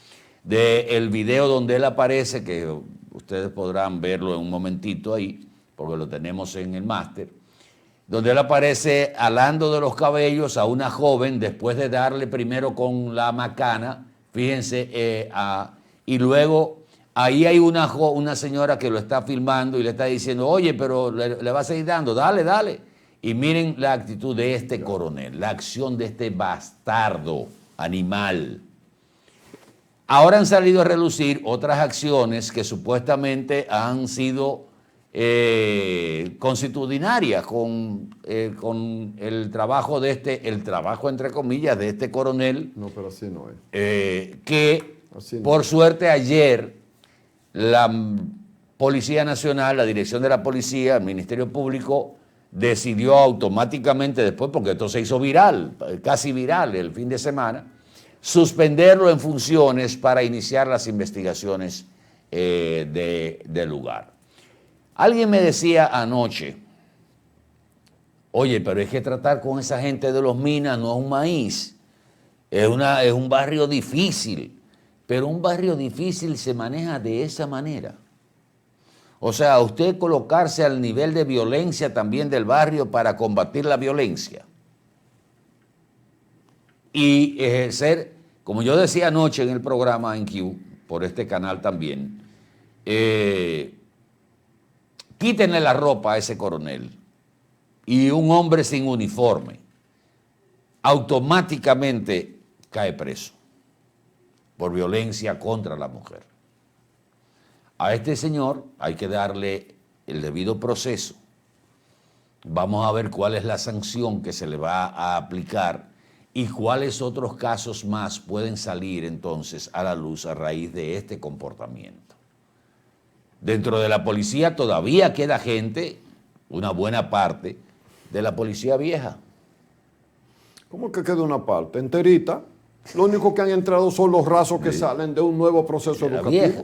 del video donde él aparece, que ustedes podrán verlo en un momentito ahí, porque lo tenemos en el máster, donde él aparece alando de los cabellos a una joven después de darle primero con la macana, fíjense, y luego ahí hay una señora que lo está filmando y le está diciendo, oye, pero le va a seguir dando, dale, dale. Y miren la actitud de este coronel, la acción de este bastardo animal. Ahora han salido a relucir otras acciones que supuestamente han sido consuetudinarias con el trabajo el trabajo entre comillas de este coronel. No, pero así no es. Que así no por es. suerte ayer la Policía Nacional, la Dirección de la Policía, el Ministerio Público, decidió automáticamente después, porque esto se hizo viral, casi viral el fin de semana, suspenderlo en funciones para iniciar las investigaciones del lugar. Alguien me decía anoche, oye, pero es que tratar con esa gente de Los Minas no es un maíz, es un barrio difícil, pero un barrio difícil se maneja de esa manera. O sea, usted colocarse al nivel de violencia también del barrio para combatir la violencia. Y ejercer, como yo decía anoche en el programa en Q, por este canal también, quítenle la ropa a ese coronel y un hombre sin uniforme automáticamente cae preso por violencia contra la mujer. A este señor hay que darle el debido proceso. Vamos a ver cuál es la sanción que se le va a aplicar y cuáles otros casos más pueden salir entonces a la luz a raíz de este comportamiento. Dentro de la policía todavía queda gente, una buena parte, de la policía vieja. ¿Cómo que queda una parte? Enterita. Lo único que han entrado son los rasos que salen de un nuevo proceso educativo. Vieja.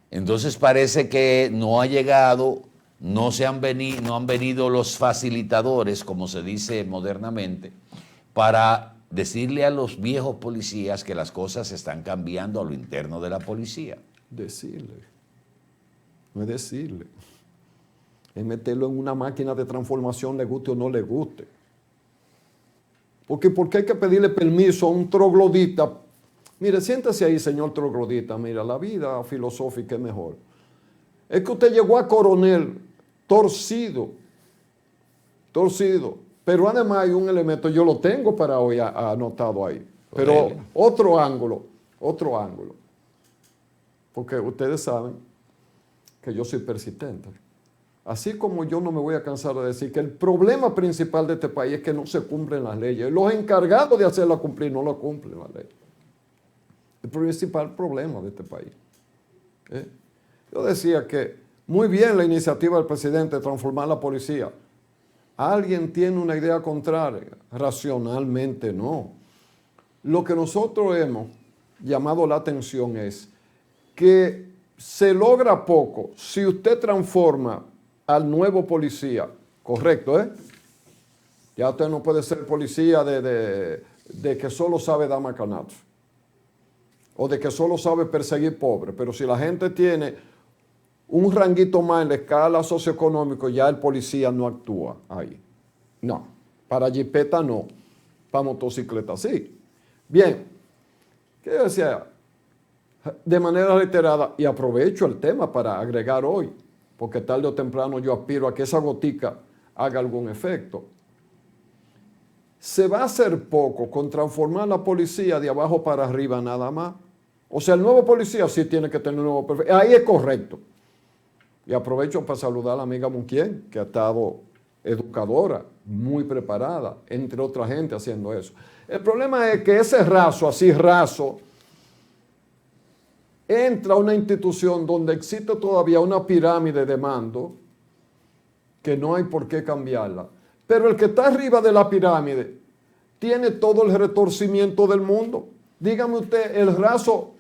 Entonces parece que no ha llegado, no han venido los facilitadores, como se dice modernamente, para decirle a los viejos policías que las cosas están cambiando a lo interno de la policía. Decirle. No es decirle. Es meterlo en una máquina de transformación, le guste o no le guste. Porque ¿por qué hay que pedirle permiso a un troglodita? Mire, siéntese ahí, señor troglodita. Mira, la vida filosófica es mejor. Es que usted llegó a coronel torcido. Pero además hay un elemento, yo lo tengo para hoy anotado ahí. Pero otro ángulo. Porque ustedes saben que yo soy persistente. Así como yo no me voy a cansar de decir que el problema principal de este país es que no se cumplen las leyes. Los encargados de hacerla cumplir no la cumplen las leyes. El principal problema de este país. Yo decía que muy bien la iniciativa del presidente de transformar la policía, ¿Alguien tiene una idea contraria? Racionalmente no. Lo que nosotros hemos llamado la atención es que se logra poco si usted transforma al nuevo policía, correcto, ¿eh? Ya usted no puede ser policía de que solo sabe dar macanazos o de que solo sabe perseguir pobres, pero si la gente tiene un ranguito más en la escala socioeconómica, ya el policía no actúa ahí. No, para jipeta no, para motocicleta sí. Bien, ¿qué decía? De manera reiterada, y aprovecho el tema para agregar hoy, porque tarde o temprano yo aspiro a que esa gotica haga algún efecto. Se va a hacer poco con transformar la policía de abajo para arriba nada más. O sea, el nuevo policía sí tiene que tener un nuevo perfil. Ahí es correcto. Y aprovecho para saludar a la amiga Munquien, que ha estado educadora, muy preparada, entre otra gente haciendo eso. El problema es que ese raso, así raso, entra a una institución donde existe todavía una pirámide de mando que no hay por qué cambiarla. Pero el que está arriba de la pirámide tiene todo el retorcimiento del mundo. Dígame usted, el raso,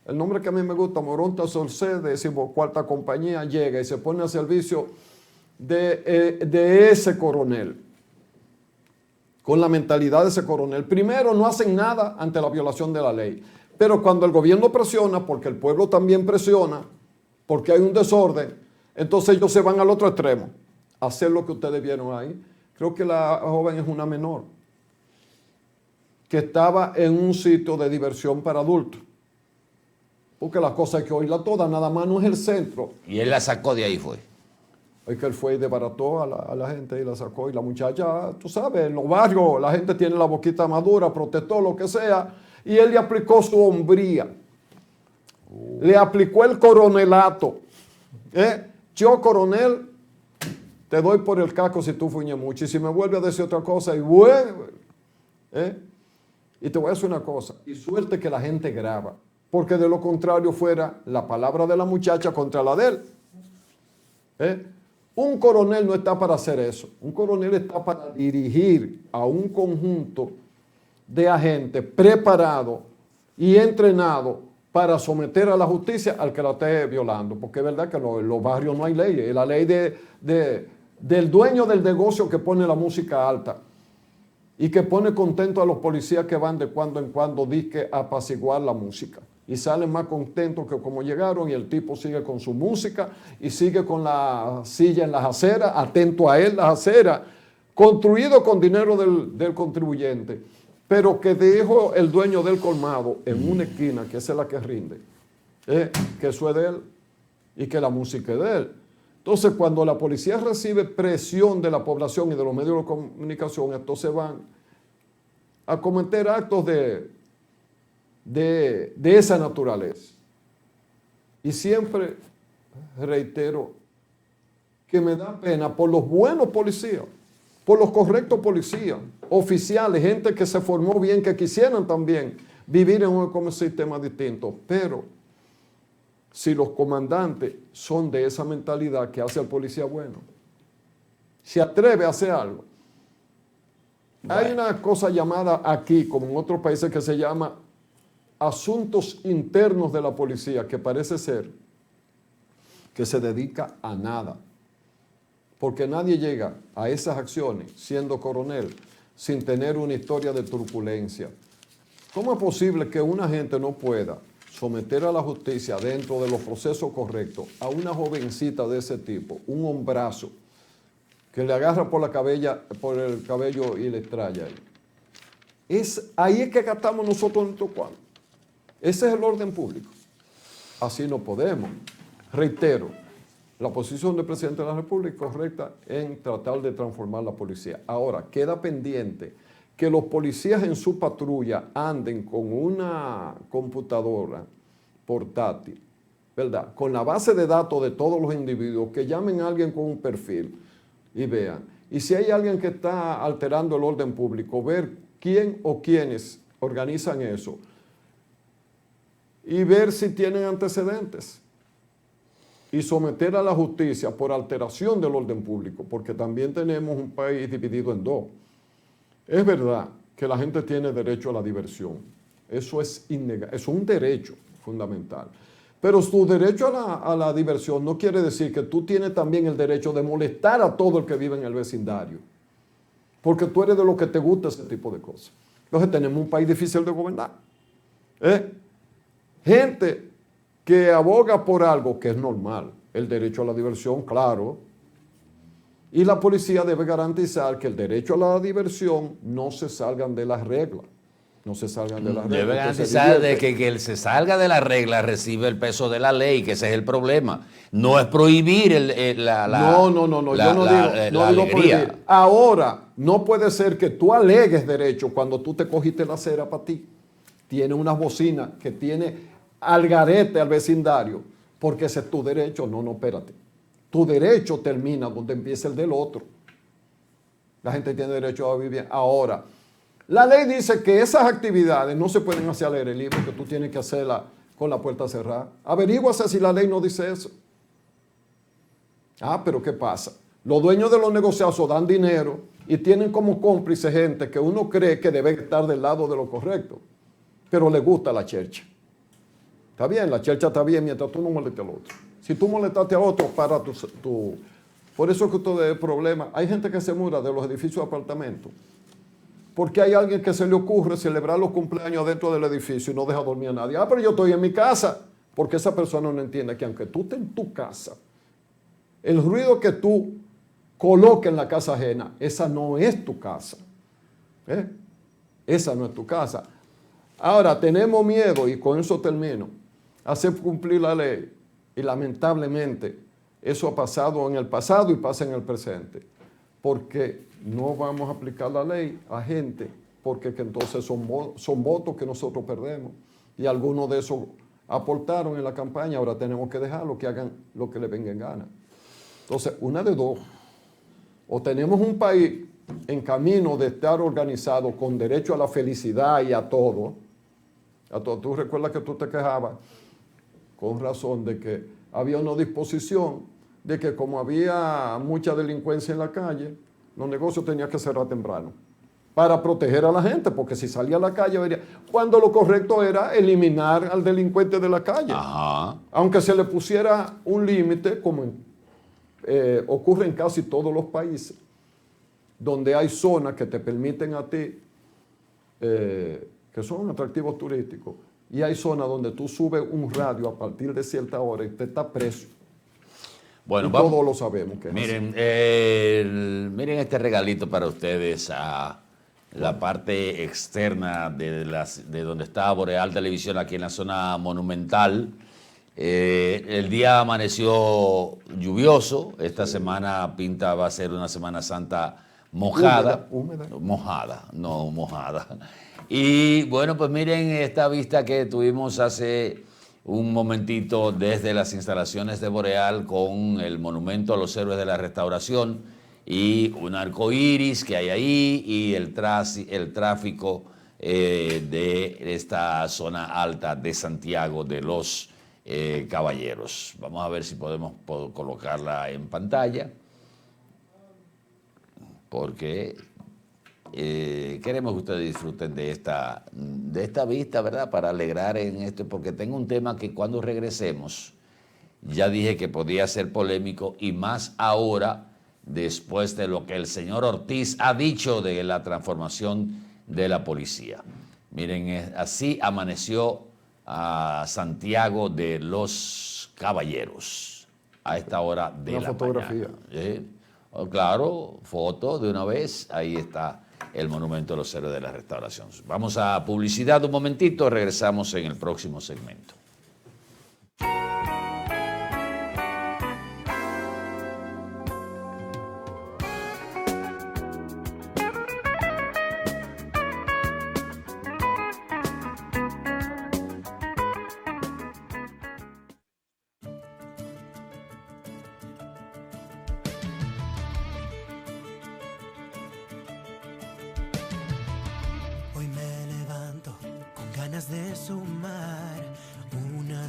el nombre que a mí me gusta, Moronta Solcé, de 14ª compañía, llega y se pone al servicio de ese coronel, con la mentalidad de ese coronel. Primero, no hacen nada ante la violación de la ley. Pero cuando el gobierno presiona, porque el pueblo también presiona, porque hay un desorden, entonces ellos se van al otro extremo, a hacer lo que ustedes vieron ahí. Creo que la joven es una menor, que estaba en un sitio de diversión para adultos. Porque la cosa hay que oírla toda, nada más no es el centro. Y él la sacó de ahí, fue. Es que él fue y desbarató a la gente y la sacó. Y la muchacha, tú sabes, en los barrios la gente tiene la boquita madura, protestó, lo que sea. Y él le aplicó su hombría. Le aplicó el coronelato. Yo, coronel, te doy por el casco si tú fuñes mucho. Y si me vuelve a decir otra cosa, y bueno. Y te voy a decir una cosa. Y suerte que la gente graba. Porque de lo contrario fuera la palabra de la muchacha contra la de él. Un coronel no está para hacer eso. Un coronel está para dirigir a un conjunto de agentes preparados y entrenados para someter a la justicia al que la esté violando. Porque es verdad que en los barrios no hay ley. Es la ley del dueño del negocio que pone la música alta y que pone contento a los policías que van de cuando en cuando disque a apaciguar la música. Y salen más contentos que como llegaron, y el tipo sigue con su música y sigue con la silla en las aceras, atento a él, las aceras, construido con dinero del contribuyente, pero que dejó el dueño del colmado en una esquina, que esa es la que rinde, que eso es de él y que la música es de él. Entonces, cuando la policía recibe presión de la población y de los medios de comunicación, entonces van a cometer actos de esa naturaleza. Y siempre reitero que me da pena por los buenos policías, por los correctos policías, oficiales, gente que se formó bien, que quisieran también vivir en un ecosistema distinto. Pero si los comandantes son de esa mentalidad, que hace el policía bueno, se atreve a hacer algo. Hay una cosa llamada aquí, como en otros países, que se llama asuntos internos de la policía, que parece ser que se dedica a nada, porque nadie llega a esas acciones siendo coronel sin tener una historia de turbulencia. ¿Cómo es posible que una gente no pueda someter a la justicia dentro de los procesos correctos a una jovencita de ese tipo, un hombrazo, que le agarra por el cabello y le estrella ahí? Ahí es que gastamos nosotros nuestro cuarto. Ese es el orden público. Así no podemos. Reitero, la posición del presidente de la República es correcta en tratar de transformar la policía. Ahora, queda pendiente que los policías en su patrulla anden con una computadora portátil, ¿verdad? Con la base de datos de todos los individuos, que llamen a alguien con un perfil y vean. Y si hay alguien que está alterando el orden público, ver quién o quiénes organizan eso y ver si tienen antecedentes. y someter a la justicia por alteración del orden público, porque también tenemos un país dividido en dos. Es verdad que la gente tiene derecho a la diversión, eso es innegable, es un derecho fundamental. Pero tu derecho a la diversión no quiere decir que tú tienes también el derecho de molestar a todo el que vive en el vecindario, porque tú eres de los que te gusta ese tipo de cosas. Entonces tenemos un país difícil de gobernar. Gente que aboga por algo que es normal, el derecho a la diversión, claro, y la policía debe garantizar que el derecho a la diversión no se salgan de las reglas. No se salgan de las reglas. Debe garantizar de que el se salga de la regla recibe el peso de la ley, que ese es el problema. No es prohibir No, yo no digo prohibir. Ahora, no puede ser que tú alegues derecho cuando tú te cogiste la acera para ti. Tiene una bocina que tiene al garete al vecindario, porque ese es tu derecho. No, espérate. Tu derecho termina donde empieza el del otro. La gente tiene derecho a vivir. Ahora, la ley dice que esas actividades no se pueden hacer al aire libre, que tú tienes que hacerlas con la puerta cerrada. Averíguase si la ley no dice eso. Pero ¿qué pasa? Los dueños de los negociazos dan dinero y tienen como cómplice gente que uno cree que debe estar del lado de lo correcto, pero le gusta la chercha. Está bien, la chercha está bien mientras tú no molestes al otro. Si tú molestaste a otro, para tu... Por eso es que todo es problema. Hay gente que se muda de los edificios de apartamentos porque hay alguien que se le ocurre celebrar los cumpleaños dentro del edificio y no deja dormir a nadie. Pero yo estoy en mi casa. Porque esa persona no entiende que aunque tú estés en tu casa, el ruido que tú coloques en la casa ajena, esa no es tu casa. Esa no es tu casa. Ahora, tenemos miedo, y con eso termino, a hacer cumplir la ley. Y lamentablemente, eso ha pasado en el pasado y pasa en el presente. Porque no vamos a aplicar la ley a gente, porque que entonces son votos que nosotros perdemos. Y algunos de esos aportaron en la campaña, ahora tenemos que dejarlo, que hagan lo que les venga en gana. Entonces, una de dos. O tenemos un país en camino de estar organizado con derecho a la felicidad y a todo. Tú recuerdas que tú te quejabas, con razón, de que había una disposición de que como había mucha delincuencia en la calle, los negocios tenían que cerrar temprano para proteger a la gente, porque si salía a la calle vería, cuando lo correcto era eliminar al delincuente de la calle. Aunque se le pusiera un límite, como ocurre en casi todos los países, donde hay zonas que te permiten a ti, que son atractivos turísticos, y hay zonas donde tú subes un radio a partir de cierta hora y te estás preso. Bueno, todos lo sabemos. Que miren, miren este regalito para ustedes a la parte externa de donde está Boreal Televisión, aquí en la zona monumental. El día amaneció lluvioso. Esta semana pinta va a ser una Semana Santa mojada. Mojada. Y bueno, pues miren esta vista que tuvimos hace un momentito desde las instalaciones de Boreal con el monumento a los héroes de la Restauración y un arco iris que hay ahí y el tráfico de esta zona alta de Santiago de los Caballeros. Vamos a ver si podemos colocarla en pantalla, porque queremos que ustedes disfruten de esta vista, ¿verdad? Para alegrar en esto, porque tengo un tema que cuando regresemos, ya dije que podía ser polémico, y más ahora, después de lo que el señor Ortiz ha dicho de la transformación de la policía. Miren, así amaneció a Santiago de los Caballeros a esta hora de la fotografía. Claro, foto de una vez, ahí está el monumento a los héroes de la Restauración. Vamos a publicidad un momentito, regresamos en el próximo segmento.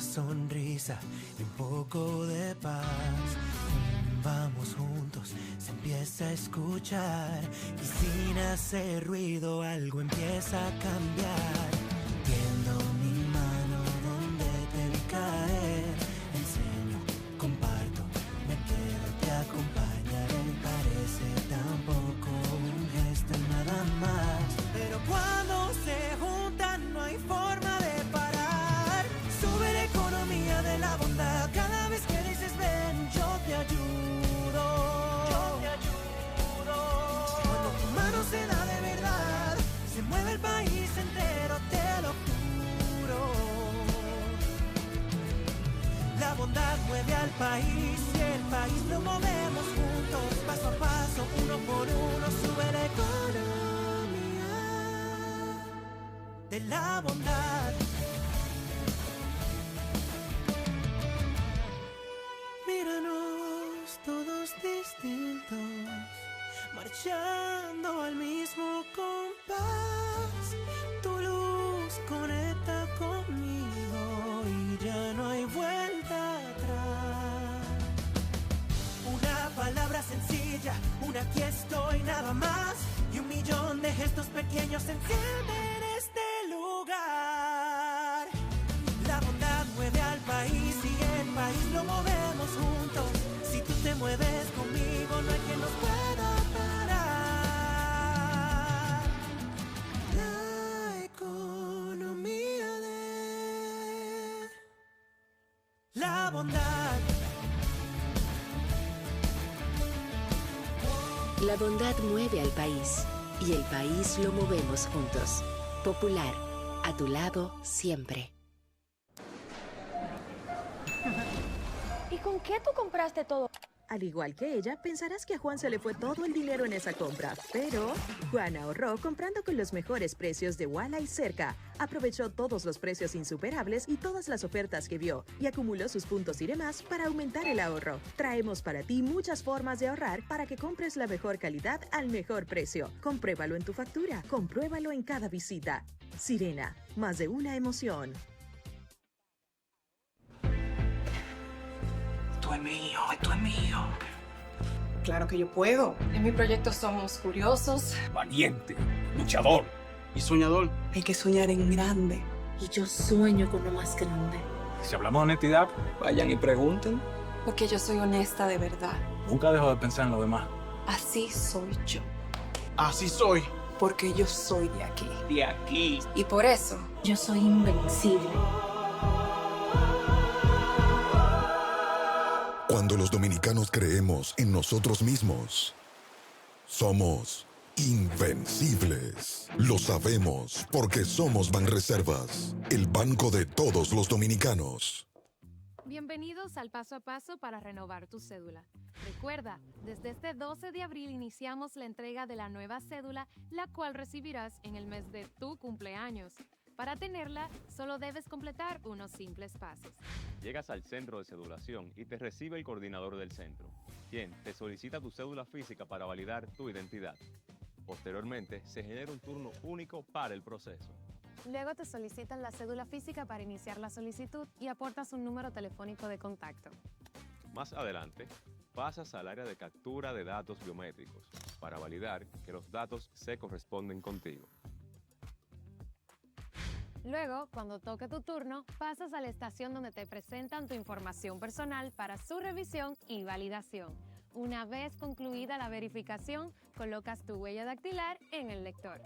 sonrisa y un poco de paz. Vamos juntos, se empieza a escuchar y sin hacer ruido algo empieza a cambiar. Tiendo mi mano donde te vi caer, enseño, comparto, me quedo, te acompañaré. Parece tampoco un gesto y nada más, pero cuando se juntan no hay forma de parar. Sube la economía de la bondad cada vez que dices ven, yo te ayudo. Yo te ayudo. Cuando tu mano se da de verdad, se mueve el país entero, te lo juro. La bondad mueve al país y el país lo movemos juntos. Paso a paso, uno por uno, sube la economía de la bondad. Míranos todos distintos, marchando al mismo compás. Tu luz conecta conmigo y ya no hay vuelta atrás. Una palabra sencilla, un aquí estoy nada más, y 1.000.000 de gestos pequeños encienden este lugar. La bondad mueve al país y el país lo movemos juntos. Si tú te mueves conmigo, no hay quien nos pueda parar. La economía de la bondad. La bondad mueve al país y el país lo movemos juntos. Popular, a tu lado siempre. ¿Y con qué tú compraste todo? Al igual que ella, pensarás que a Juan se le fue todo el dinero en esa compra, pero Juan ahorró comprando con los mejores precios de Walla y Cerca. Aprovechó todos los precios insuperables y todas las ofertas que vio y acumuló sus puntos y demás para aumentar el ahorro. Traemos para ti muchas formas de ahorrar para que compres la mejor calidad al mejor precio. Compruébalo en tu factura, compruébalo en cada visita. Sirena, más de una emoción. Esto es mío. Claro que yo puedo. En mi proyecto somos curiosos. Valiente, luchador y soñador. Hay que soñar en grande. Y yo sueño con lo más grande. Si hablamos de honestidad, vayan y pregunten. Porque yo soy honesta de verdad. Nunca dejo de pensar en lo demás. Así soy yo. Así soy. Porque yo soy de aquí. De aquí. Y por eso, Yo soy invencible. Cuando los dominicanos creemos en nosotros mismos, somos invencibles. Lo sabemos porque somos Banreservas, el banco de todos los dominicanos. Bienvenidos al Paso a Paso para renovar tu cédula. Recuerda, desde este 12 de abril iniciamos la entrega de la nueva cédula, la cual recibirás en el mes de tu cumpleaños. Para tenerla, solo debes completar unos simples pasos. Llegas al centro de cedulación y te recibe el coordinador del centro, quien te solicita tu cédula física para validar tu identidad. Posteriormente, se genera un turno único para el proceso. Luego te solicitan la cédula física para iniciar la solicitud y aportas un número telefónico de contacto. Más adelante, pasas al área de captura de datos biométricos para validar que los datos se corresponden contigo. Luego, cuando toque tu turno, pasas a la estación donde te presentan tu información personal para su revisión y validación. Una vez concluida la verificación, colocas tu huella dactilar en el lector.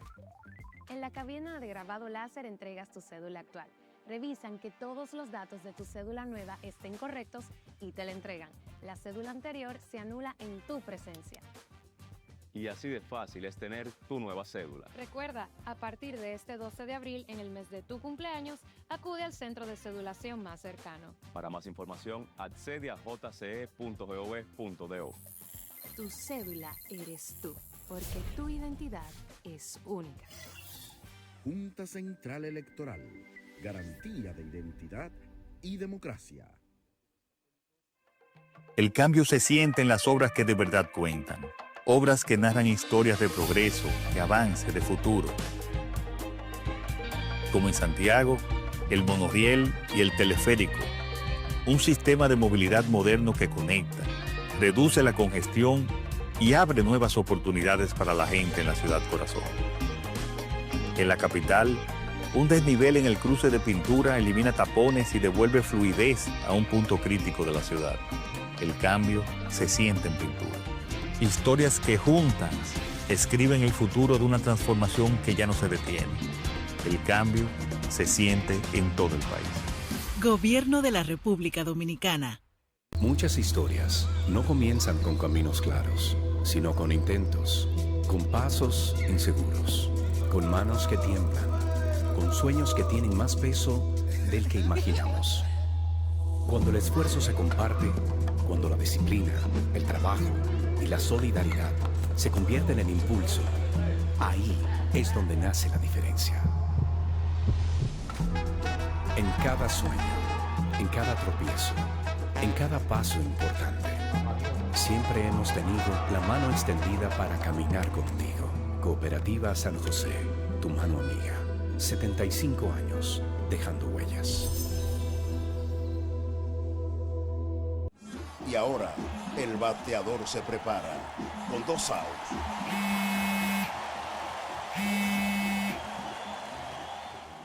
En la cabina de grabado láser entregas tu cédula actual. Revisan que todos los datos de tu cédula nueva estén correctos y te la entregan. La cédula anterior se anula en tu presencia. Y así de fácil es tener tu nueva cédula. Recuerda, a partir de este 12 de abril, en el mes de tu cumpleaños, acude al centro de cedulación más cercano. Para más información, accede a jce.gov.do. Tu cédula eres tú, porque tu identidad es única. Junta Central Electoral. Garantía de identidad y democracia. El cambio se siente en las obras que de verdad cuentan. Obras que narran historias de progreso, de avance, de futuro. Como en Santiago, el monorriel y el teleférico, un sistema de movilidad moderno que conecta, reduce la congestión y abre nuevas oportunidades para la gente en la ciudad corazón. En la capital, un desnivel en el cruce de Pintura elimina tapones y devuelve fluidez a un punto crítico de la ciudad. El cambio se siente en Pintura. Historias que juntas escriben el futuro de una transformación que ya no se detiene. El cambio se siente en todo el país. Gobierno de la República Dominicana. Muchas historias no comienzan con caminos claros, sino con intentos, con pasos inseguros, con manos que tiemblan, con sueños que tienen más peso del que imaginamos. Cuando el esfuerzo se comparte, cuando la disciplina, el trabajo y la solidaridad se convierten en impulso, ahí es donde nace la diferencia. En cada sueño, en cada tropiezo, en cada paso importante, siempre hemos tenido la mano extendida para caminar contigo. Cooperativa San José, tu mano amiga. 75 años, dejando huellas. Y ahora, el bateador se prepara con 2 outs.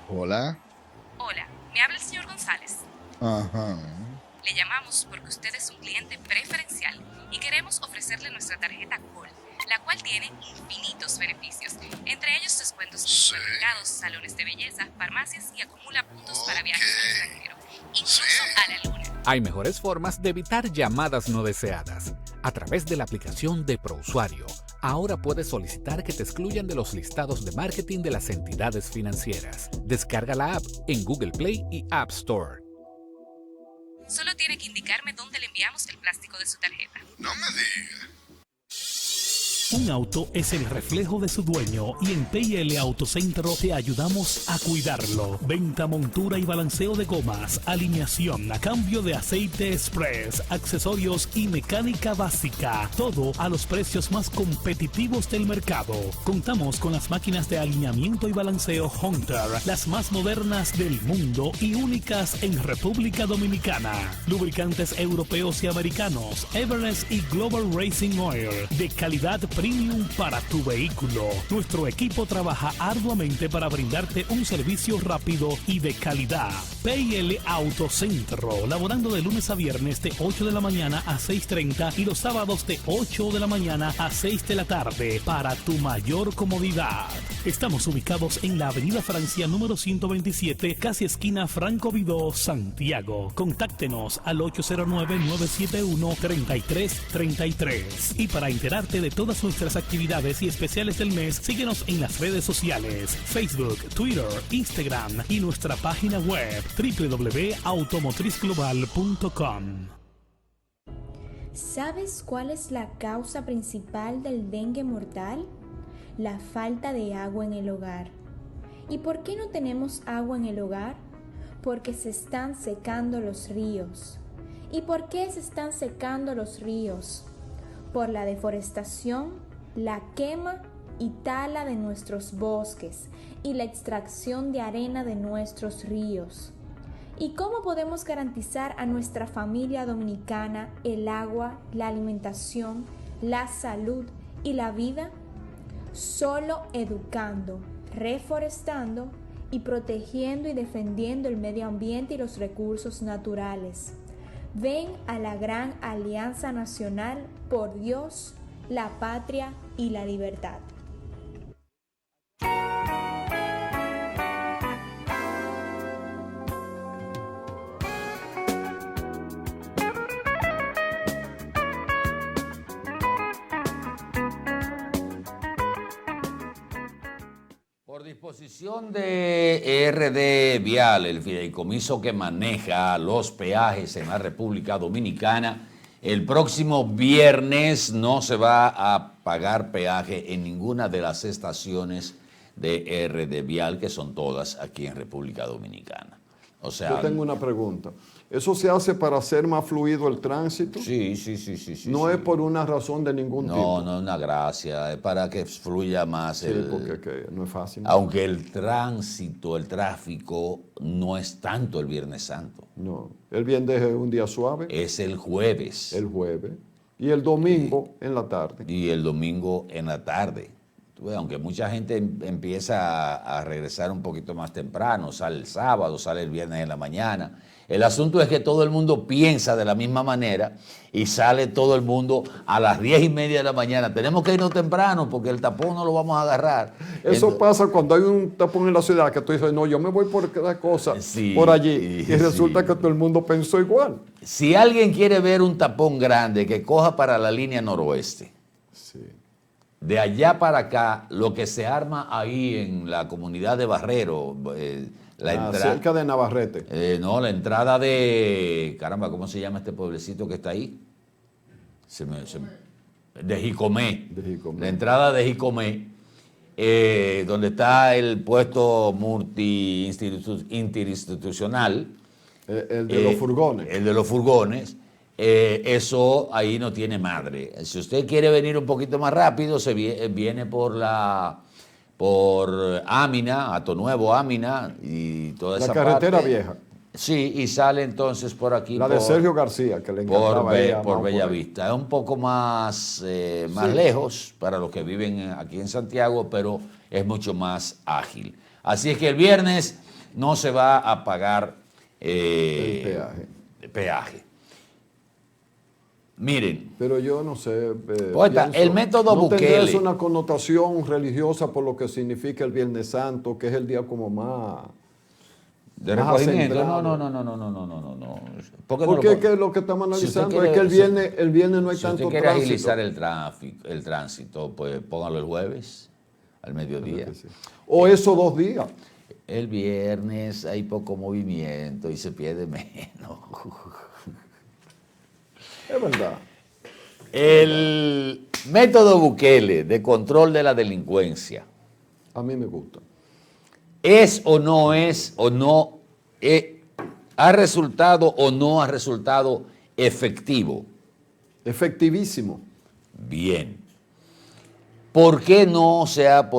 Hola. Hola, me habla el señor González. Ajá. Le llamamos porque usted es un cliente preferencial y queremos ofrecerle nuestra tarjeta Gold, la cual tiene infinitos beneficios, entre ellos descuentos en supermercados, salones de belleza, farmacias y acumula puntos para viajes al extranjero, incluso a la luna. Hay mejores formas de evitar llamadas no deseadas. A través de la aplicación de ProUsuario, ahora puedes solicitar que te excluyan de los listados de marketing de las entidades financieras. Descarga la app en Google Play y App Store. Solo tiene que indicarme dónde le enviamos el plástico de su tarjeta. No me digas. Un auto es el reflejo de su dueño y en PL Autocentro te ayudamos a cuidarlo. Venta, montura y balanceo de gomas, alineación, cambio de aceite express, accesorios y mecánica básica. Todo a los precios más competitivos del mercado. Contamos con las máquinas de alineamiento y balanceo Hunter, las más modernas del mundo y únicas en República Dominicana. Lubricantes europeos y americanos, Everest y Global Racing Oil, de calidad premium para tu vehículo. Nuestro equipo trabaja arduamente para brindarte un servicio rápido y de calidad. PL Autocentro, laborando de lunes a viernes de 8 de la mañana a 6:30 y los sábados de 8 de la mañana a 6 de la tarde para tu mayor comodidad. Estamos ubicados en la Avenida Francia número 127, casi esquina Franco Vidó, Santiago. Contáctenos al 809-971-3333. Y para enterarte de todas nuestras actividades y especiales del mes, síguenos en las redes sociales, Facebook, Twitter, Instagram y nuestra página web www.automotrizglobal.com. ¿Sabes cuál es la causa principal del dengue mortal? La falta de agua en el hogar. ¿Y por qué no tenemos agua en el hogar? Porque se están secando los ríos. ¿Y por qué se están secando los ríos? Por la deforestación, la quema y tala de nuestros bosques y la extracción de arena de nuestros ríos. ¿Y cómo podemos garantizar a nuestra familia dominicana el agua, la alimentación, la salud y la vida? Solo educando, reforestando y protegiendo y defendiendo el medio ambiente y los recursos naturales. Ven a la gran Alianza Nacional por Dios, la patria y la libertad. Por disposición de RD Vial, el fideicomiso que maneja los peajes en la República Dominicana, el próximo viernes no se va a pagar peaje en ninguna de las estaciones de RD Vial, que son todas aquí en República Dominicana. O sea, yo tengo una pregunta. ¿Eso se hace para hacer más fluido el tránsito? Sí. No es por una razón de ningún tipo. No, una gracia, es para que fluya más. Sí, porque que no es fácil. Aunque el tránsito, el tráfico, no es tanto el Viernes Santo. No, el viernes es un día suave. Es el jueves. El jueves. Y el domingo en la tarde. Y el domingo en la tarde. Aunque mucha gente empieza a regresar un poquito más temprano, sale el sábado, sale el viernes en la mañana. El asunto es que todo el mundo piensa de la misma manera y sale todo el mundo a las 10:30 de la mañana. Tenemos que irnos temprano porque el tapón no lo vamos a agarrar. Eso pasa cuando hay un tapón en la ciudad que tú dices, no, yo me voy por cada cosa por allí. Y resulta que todo el mundo pensó igual. Si alguien quiere ver un tapón grande, que coja para la línea noroeste. De allá para acá, lo que se arma ahí en la comunidad de Barrero, cerca de Navarrete. No, la entrada de, caramba, ¿cómo se llama este pueblecito que está ahí? De Jicomé. La entrada de Jicomé, donde está el puesto interinstitucional. El de los furgones. El de los furgones. Eso ahí no tiene madre. Si usted quiere venir un poquito más rápido, se viene por Amina, Hato Nuevo, Amina y toda esa parte. La carretera vieja. Sí, y sale entonces por aquí. La de Sergio García, que le encantaba por Bellavista. Es un poco más lejos para los que viven aquí en Santiago, pero es mucho más ágil. Así es que el viernes no se va a pagar el peaje. Miren. Pero yo no sé. Poeta, el método Bukele. ¿No es una connotación religiosa por lo que significa el Viernes Santo, que es el día como más de recogimiento? No. Porque ¿qué es lo que estamos analizando? Es que el viernes no hay tanto tránsito. Si usted quiere agilizar el tránsito, pues póngalo el jueves, al mediodía. Sí. O esos 2 días. El viernes hay poco movimiento y se pierde menos. Es verdad. El método Bukele de control de la delincuencia. A mí me gusta. ¿Es o no es o no ha resultado o no ha resultado efectivo? Efectivísimo. Bien. ¿Por qué no se ha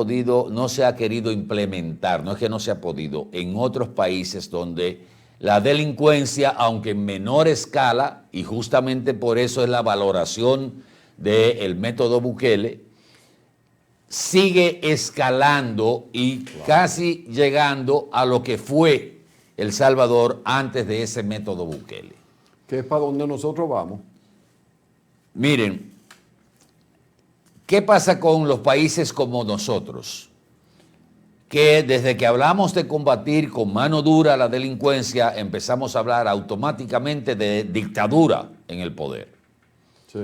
querido implementar? No es que no se ha podido. En otros países donde la delincuencia, aunque en menor escala, y justamente por eso es la valoración del método Bukele, sigue escalando y casi llegando a lo que fue El Salvador antes de ese método Bukele. Que es para donde nosotros vamos. Miren, ¿qué pasa con los países como nosotros? Que desde que hablamos de combatir con mano dura la delincuencia, empezamos a hablar automáticamente de dictadura en el poder. Sí.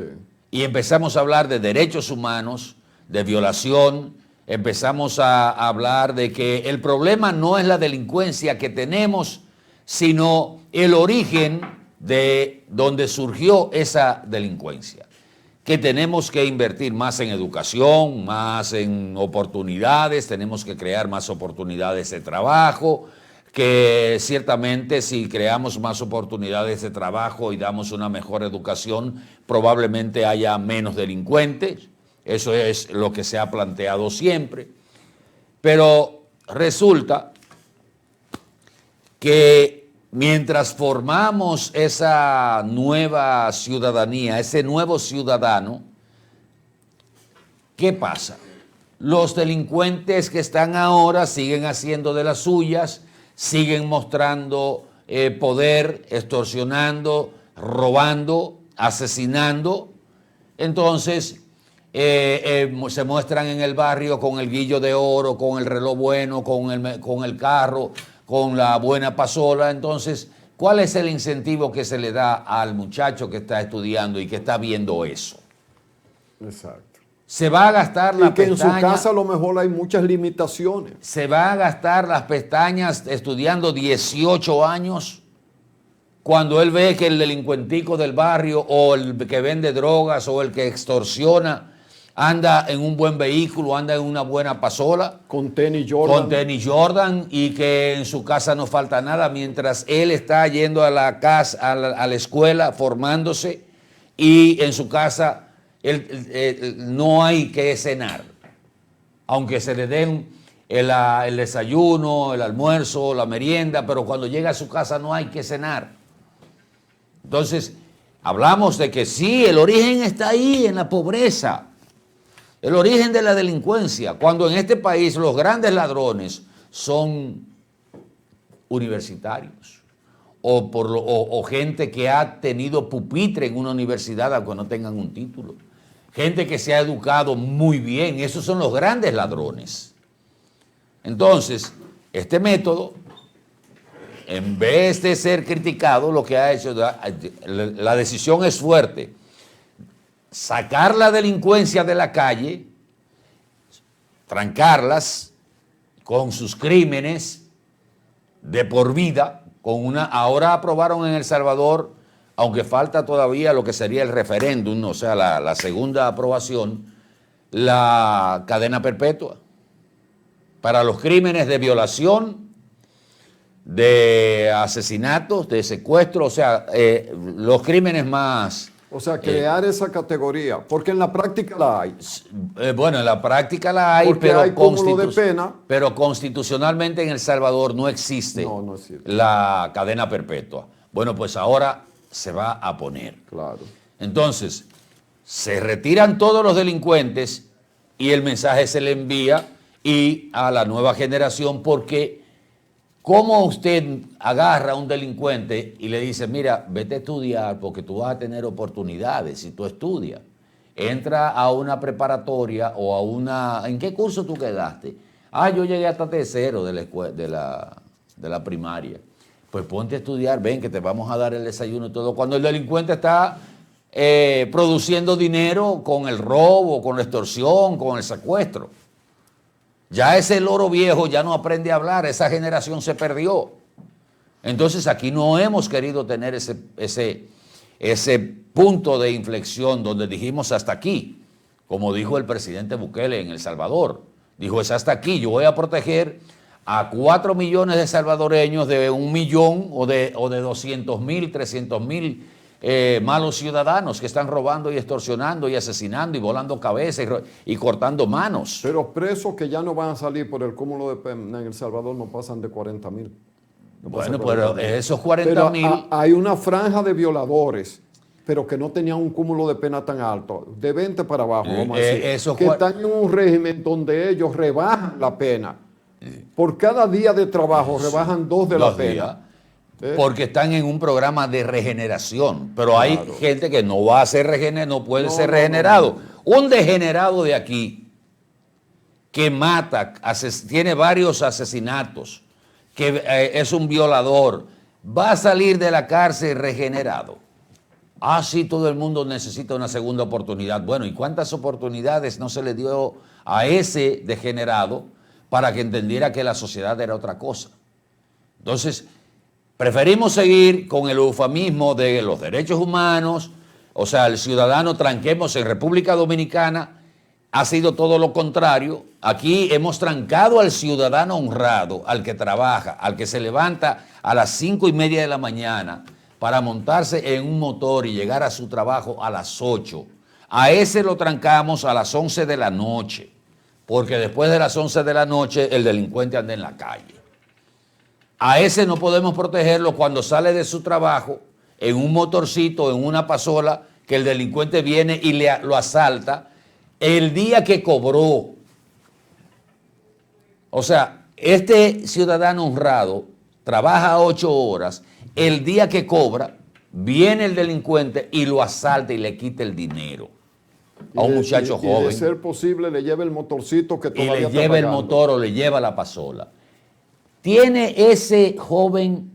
Y empezamos a hablar de derechos humanos, de violación, empezamos a hablar de que el problema no es la delincuencia que tenemos, sino el origen de donde surgió esa delincuencia. Que tenemos que invertir más en educación, más en oportunidades, tenemos que crear más oportunidades de trabajo, que ciertamente si creamos más oportunidades de trabajo y damos una mejor educación, probablemente haya menos delincuentes. Eso es lo que se ha planteado siempre. Pero resulta que mientras formamos esa nueva ciudadanía, ese nuevo ciudadano, ¿qué pasa? Los delincuentes que están ahora siguen haciendo de las suyas, siguen mostrando poder, extorsionando, robando, asesinando. Entonces, se muestran en el barrio con el guillo de oro, con el reloj bueno, con el carro, con la buena pasola. Entonces, ¿cuál es el incentivo que se le da al muchacho que está estudiando y que está viendo eso? Exacto. Se va a gastar la pestaña. Y que en su casa a lo mejor hay muchas limitaciones. Se va a gastar las pestañas estudiando 18 años cuando él ve que el delincuentico del barrio o el que vende drogas o el que extorsiona anda en un buen vehículo, anda en una buena pasola. Con tenis Jordan. Con tenis Jordan y que en su casa no falta nada mientras él está yendo a la casa, a la escuela, formándose y en su casa no hay que cenar. Aunque se le den el desayuno, el almuerzo, la merienda, pero cuando llega a su casa no hay que cenar. Entonces, hablamos de que sí, el origen está ahí, en la pobreza. El origen de la delincuencia, cuando en este país los grandes ladrones son universitarios o gente que ha tenido pupitre en una universidad aunque no tengan un título. Gente que se ha educado muy bien, esos son los grandes ladrones. Entonces, este método, en vez de ser criticado, lo que ha hecho, la decisión es fuerte. Sacar la delincuencia de la calle, trancarlas con sus crímenes de por vida, ahora aprobaron en El Salvador, aunque falta todavía lo que sería el referéndum, o sea, la segunda aprobación, la cadena perpetua para los crímenes de violación, de asesinatos, de secuestro, o sea, los crímenes más... O sea, crear esa categoría, porque en la práctica la hay. Bueno, en la práctica la hay, porque hay cúmulo de pena. Pero constitucionalmente en El Salvador no existe la cadena perpetua. Bueno, pues ahora se va a poner. Claro. Entonces, se retiran todos los delincuentes y el mensaje se le envía y a la nueva generación, porque ¿cómo usted agarra a un delincuente y le dice, mira, vete a estudiar porque tú vas a tener oportunidades si tú estudias? Entra a una preparatoria o a una... ¿En qué curso tú quedaste? Yo llegué hasta tercero de la primaria. Pues ponte a estudiar, ven que te vamos a dar el desayuno y todo. Cuando el delincuente está produciendo dinero con el robo, con la extorsión, con el secuestro. Ya ese loro viejo ya no aprende a hablar, esa generación se perdió. Entonces aquí no hemos querido tener ese punto de inflexión donde dijimos hasta aquí, como dijo el presidente Bukele en El Salvador. Dijo, es hasta aquí, yo voy a proteger a 4 millones de salvadoreños de 1 millón o de 200,000, 300,000 malos ciudadanos que están robando y extorsionando y asesinando y volando cabezas y cortando manos. Pero presos que ya no van a salir por el cúmulo de pena en El Salvador no pasan de 40,000. Bueno, pero esos 40,000... Hay una franja de violadores, pero que no tenían un cúmulo de pena tan alto, de 20 para abajo, vamos a decir, que están en un régimen donde ellos rebajan la pena. Por cada día de trabajo rebajan 2 de la pena. Porque están en un programa de regeneración, pero hay gente que no va a ser no puede ser regenerado. Un degenerado de aquí que mata, tiene varios asesinatos, que es un violador, va a salir de la cárcel regenerado. Sí, todo el mundo necesita una segunda oportunidad. Bueno, ¿y cuántas oportunidades no se le dio a ese degenerado para que entendiera que la sociedad era otra cosa? Entonces, preferimos seguir con el eufemismo de los derechos humanos, o sea, el ciudadano tranquemos. En República Dominicana ha sido todo lo contrario. Aquí hemos trancado al ciudadano honrado, al que trabaja, al que se levanta a las 5:30 de la mañana para montarse en un motor y llegar a su trabajo a las 8. A ese lo trancamos a las 11 de la noche, porque después de las 11 de la noche el delincuente anda en la calle. A ese no podemos protegerlo cuando sale de su trabajo en un motorcito, en una pasola, que el delincuente viene y lo asalta el día que cobró. O sea, este ciudadano honrado trabaja 8 horas, el día que cobra, viene el delincuente y lo asalta y le quita el dinero a un muchacho joven. Y de ser posible le lleva el motorcito que todavía está pagando. Y le lleva el motor o le lleva la pasola. ¿Tiene ese joven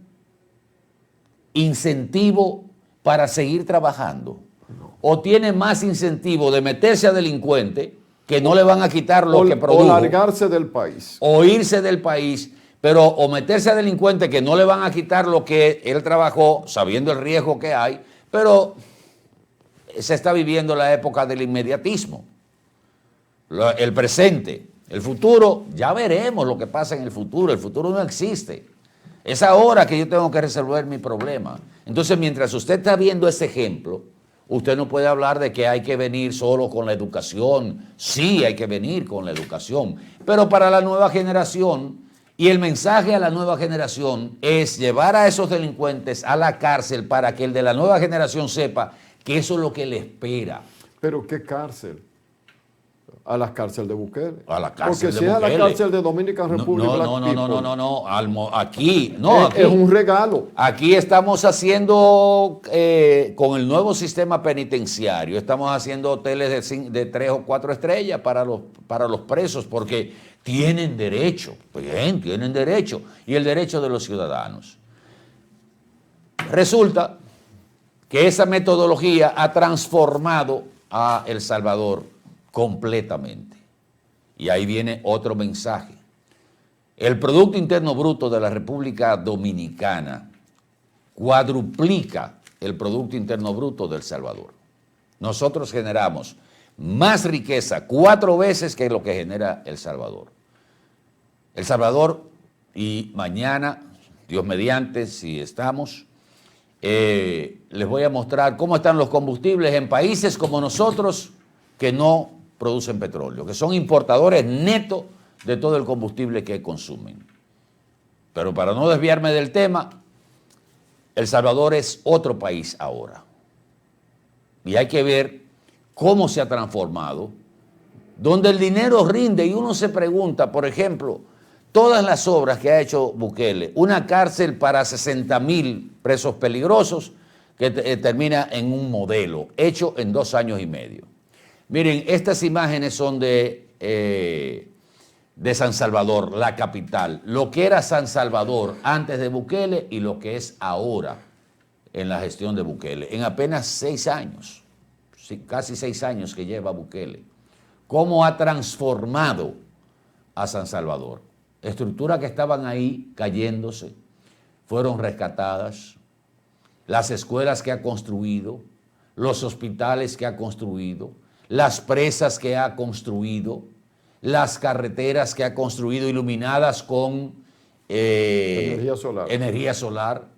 incentivo para seguir trabajando? ¿O tiene más incentivo de meterse a delincuente que no le van a quitar lo que produjo? O largarse del país. O irse del país, pero o meterse a delincuente que no le van a quitar lo que él trabajó, sabiendo el riesgo que hay, pero se está viviendo la época del inmediatismo. el presente. El futuro, ya veremos lo que pasa en el futuro no existe. Es ahora que yo tengo que resolver mi problema. Entonces, mientras usted está viendo ese ejemplo, usted no puede hablar de que hay que venir solo con la educación. Sí, hay que venir con la educación, pero para la nueva generación, y el mensaje a la nueva generación es llevar a esos delincuentes a la cárcel para que el de la nueva generación sepa que eso es lo que le espera. ¿Pero qué cárcel? A la cárcel de Bukele. A la cárcel Porque si es a la cárcel de Dominican Republic, aquí es un regalo. Aquí estamos haciendo, con el nuevo sistema penitenciario, estamos haciendo hoteles de 3 o 4 estrellas para los presos, porque tienen derecho, bien, tienen derecho, y el derecho de los ciudadanos. Resulta que esa metodología ha transformado a El Salvador completamente. Y ahí viene otro mensaje. El Producto Interno Bruto de la República Dominicana cuadruplica el Producto Interno Bruto de El Salvador. Nosotros generamos más riqueza, 4 veces que lo que genera El Salvador. El Salvador, y mañana, Dios mediante, si estamos, les voy a mostrar cómo están los combustibles en países como nosotros que no producen petróleo, que son importadores netos de todo el combustible que consumen. Pero para no desviarme del tema, El Salvador es otro país ahora. Y hay que ver cómo se ha transformado, donde el dinero rinde y uno se pregunta, por ejemplo, todas las obras que ha hecho Bukele, una cárcel para 60,000 presos peligrosos que termina en un modelo hecho en 2 años y medio. Miren, estas imágenes son de San Salvador, la capital. Lo que era San Salvador antes de Bukele y lo que es ahora en la gestión de Bukele. En apenas 6 años, casi 6 años que lleva Bukele. ¿Cómo ha transformado a San Salvador? Estructuras que estaban ahí cayéndose, fueron rescatadas. Las escuelas que ha construido, los hospitales que ha construido, las presas que ha construido, las carreteras que ha construido iluminadas con energía solar.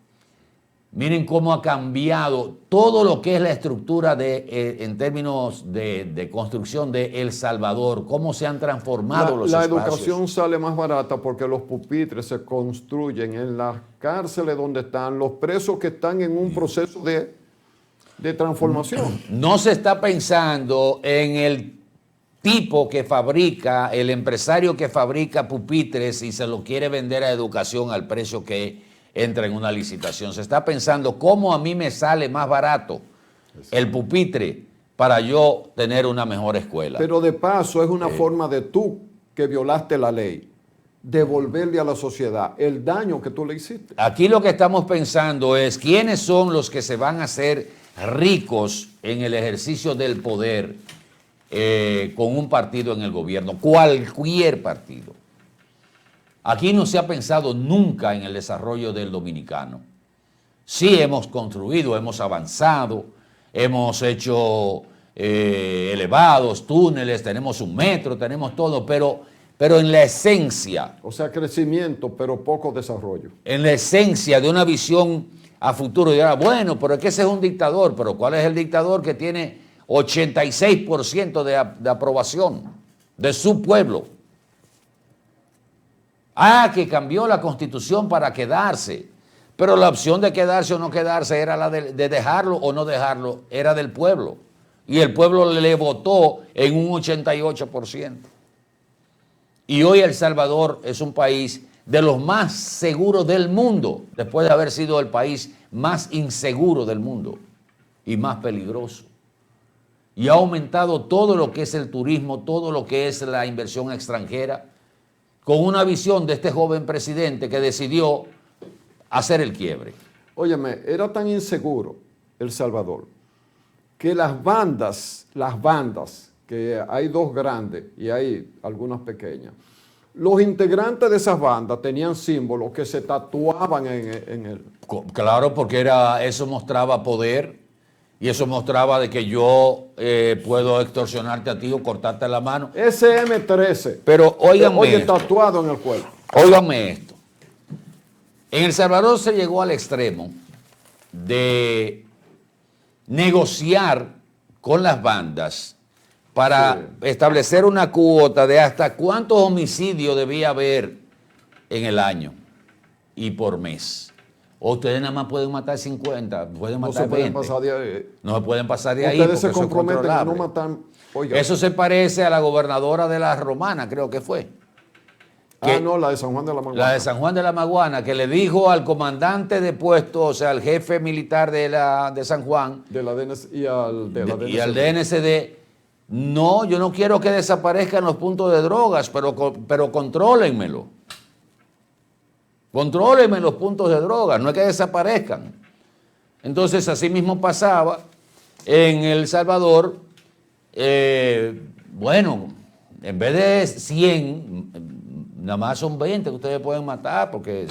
Miren cómo ha cambiado todo lo que es la estructura en términos de construcción de El Salvador, cómo se han transformado los espacios. La educación sale más barata porque los pupitres se construyen en las cárceles donde están los presos que están en un proceso de transformación. No se está pensando en el tipo que fabrica, el empresario que fabrica pupitres y se lo quiere vender a educación al precio que entra en una licitación. Se está pensando cómo a mí me sale más barato el pupitre para yo tener una mejor escuela. Pero de paso es una forma de tú que violaste la ley, devolverle a la sociedad el daño que tú le hiciste. Aquí lo que estamos pensando es quiénes son los que se van a hacer ricos en el ejercicio del poder con un partido en el gobierno, cualquier partido. Aquí no se ha pensado nunca en el desarrollo del dominicano. Sí hemos construido, hemos avanzado, hemos hecho elevados, túneles, tenemos un metro, tenemos todo, pero en la esencia... O sea, crecimiento, pero poco desarrollo. En la esencia de una visión a futuro, dirá, bueno, pero es que ese es un dictador, pero ¿cuál es el dictador que tiene 86% de aprobación de su pueblo? Que cambió la Constitución para quedarse, pero la opción de quedarse o no quedarse era la de dejarlo o no dejarlo, era del pueblo, y el pueblo le votó en un 88%. Y hoy El Salvador es un país de los más seguros del mundo, después de haber sido el país más inseguro del mundo y más peligroso. Y ha aumentado todo lo que es el turismo, todo lo que es la inversión extranjera, con una visión de este joven presidente que decidió hacer el quiebre. Óyeme, era tan inseguro El Salvador que las bandas, que hay 2 grandes y hay algunas pequeñas, los integrantes de esas bandas tenían símbolos que se tatuaban en el... Claro, porque eso mostraba poder Y eso mostraba de que yo puedo extorsionarte a ti o cortarte la mano. SM-13. Pero óiganme Oye, esto. tatuado en el cuerpo. Óiganme esto. En El Salvador se llegó al extremo de negociar con las bandas para establecer una cuota de hasta cuántos homicidios debía haber en el año y por mes. O ustedes nada más pueden matar 50, pueden No matar se pueden 20. pasar de ahí. No se pueden pasar de ahí. Ustedes se porque eso es comprometen a no controlable. matar. Oiga. Eso se parece a la gobernadora de la Romana, creo que fue. No, la de San Juan de la Maguana. La de San Juan de la Maguana, que le dijo al comandante de puesto, o sea, al jefe militar de San Juan de la DNC y al DNCD, no, yo no quiero que desaparezcan los puntos de drogas, pero contrólenmelo. Contrólenme los puntos de drogas, no es que desaparezcan. Entonces, así mismo pasaba en El Salvador. Bueno, en vez de 100, nada más son 20 que ustedes pueden matar, porque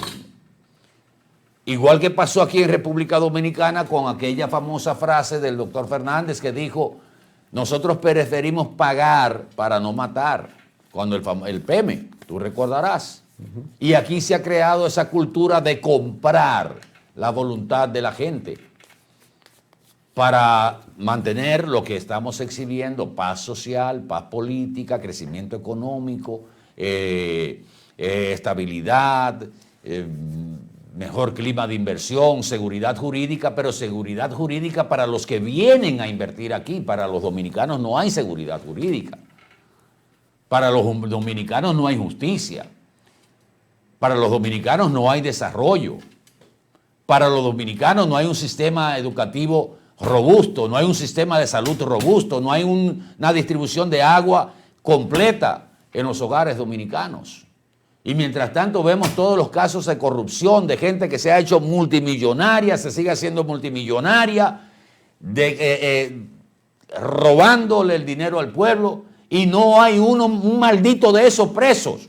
igual que pasó aquí en República Dominicana con aquella famosa frase del doctor Fernández que dijo, nosotros preferimos pagar para no matar, cuando el PEME, tú recordarás. Y aquí se ha creado esa cultura de comprar la voluntad de la gente para mantener lo que estamos exhibiendo, paz social, paz política, crecimiento económico, estabilidad, mejor clima de inversión, seguridad jurídica, pero seguridad jurídica para los que vienen a invertir aquí. Para los dominicanos no hay seguridad jurídica. Para los dominicanos no hay justicia. Para los dominicanos no hay desarrollo. Para los dominicanos no hay un sistema educativo robusto, no hay un sistema de salud robusto, no hay una distribución de agua completa en los hogares dominicanos. Y mientras tanto vemos todos los casos de corrupción, de gente que se ha hecho multimillonaria, se sigue haciendo multimillonaria, robándole el dinero al pueblo, y no hay un maldito de esos presos.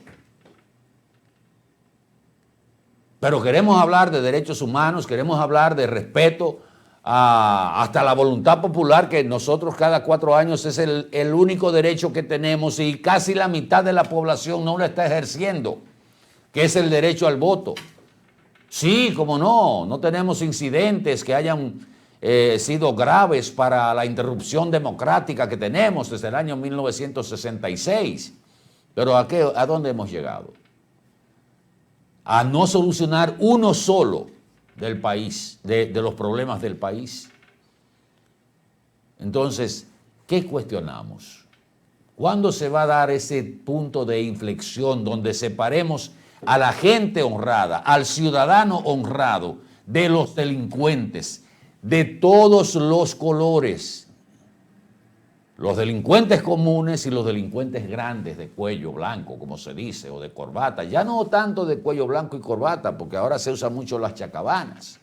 Pero queremos hablar de derechos humanos, queremos hablar de respeto hasta la voluntad popular, que nosotros cada 4 años es el único derecho que tenemos y casi la mitad de la población no lo está ejerciendo, que es el derecho al voto. Sí, como no tenemos incidentes que hayan sido graves para la interrupción democrática que tenemos desde el año 1966. Pero ¿a dónde hemos llegado? A no solucionar uno solo del país, de los problemas del país. Entonces, ¿qué cuestionamos? ¿Cuándo se va a dar ese punto de inflexión donde separemos a la gente honrada, al ciudadano honrado, de los delincuentes, de todos los colores? Los delincuentes comunes y los delincuentes grandes de cuello blanco, como se dice, o de corbata. Ya no tanto de cuello blanco y corbata, porque ahora se usan mucho las chacabanas.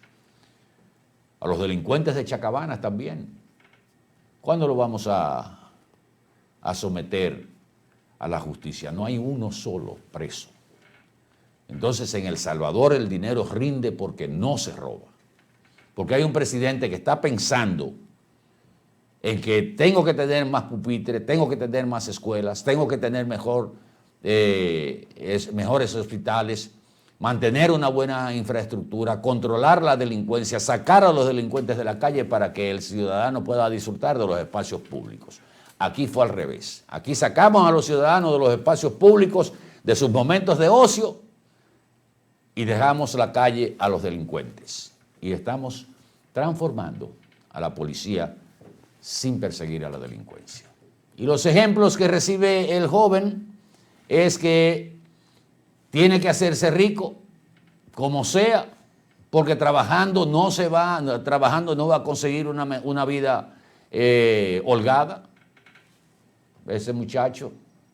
A los delincuentes de chacabanas también. ¿Cuándo lo vamos a someter a la justicia? No hay uno solo preso. Entonces, en El Salvador el dinero rinde porque no se roba. Porque hay un presidente que está pensando en que tengo que tener más pupitres, tengo que tener más escuelas, tengo que tener mejores hospitales, mantener una buena infraestructura, controlar la delincuencia, sacar a los delincuentes de la calle para que el ciudadano pueda disfrutar de los espacios públicos. Aquí fue al revés. Aquí sacamos a los ciudadanos de los espacios públicos, de sus momentos de ocio, y dejamos la calle a los delincuentes. Y estamos transformando a la policía sin perseguir a la delincuencia. Y los ejemplos que recibe el joven es que tiene que hacerse rico, como sea, porque trabajando no va a conseguir una vida holgada. Ese muchacho,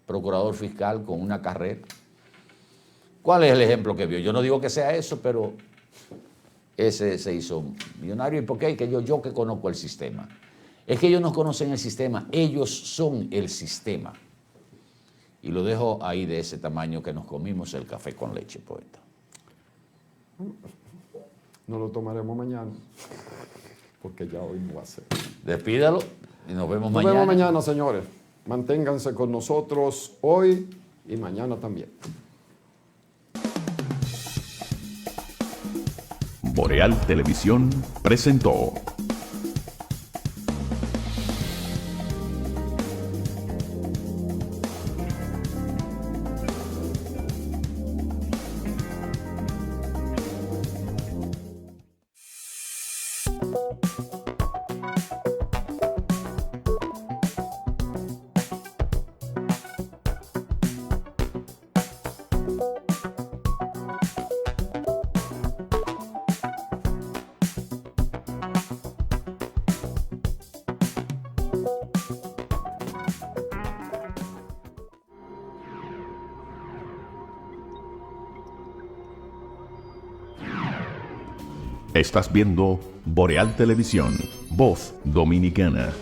procurador fiscal con una carrera. ¿Cuál es el ejemplo que vio? Yo no digo que sea eso, pero ese se hizo millonario. ¿Y por qué? Que yo que conozco el sistema. Es que ellos no conocen el sistema, ellos son el sistema. Y lo dejo ahí de ese tamaño que nos comimos el café con leche, poeta. No lo tomaremos mañana. porque ya hoy no va a ser. Despídalo y nos vemos mañana. Nos vemos mañana, señores. Manténganse con nosotros hoy y mañana también. Boreal Televisión presentó Estás viendo Boreal Televisión, voz dominicana.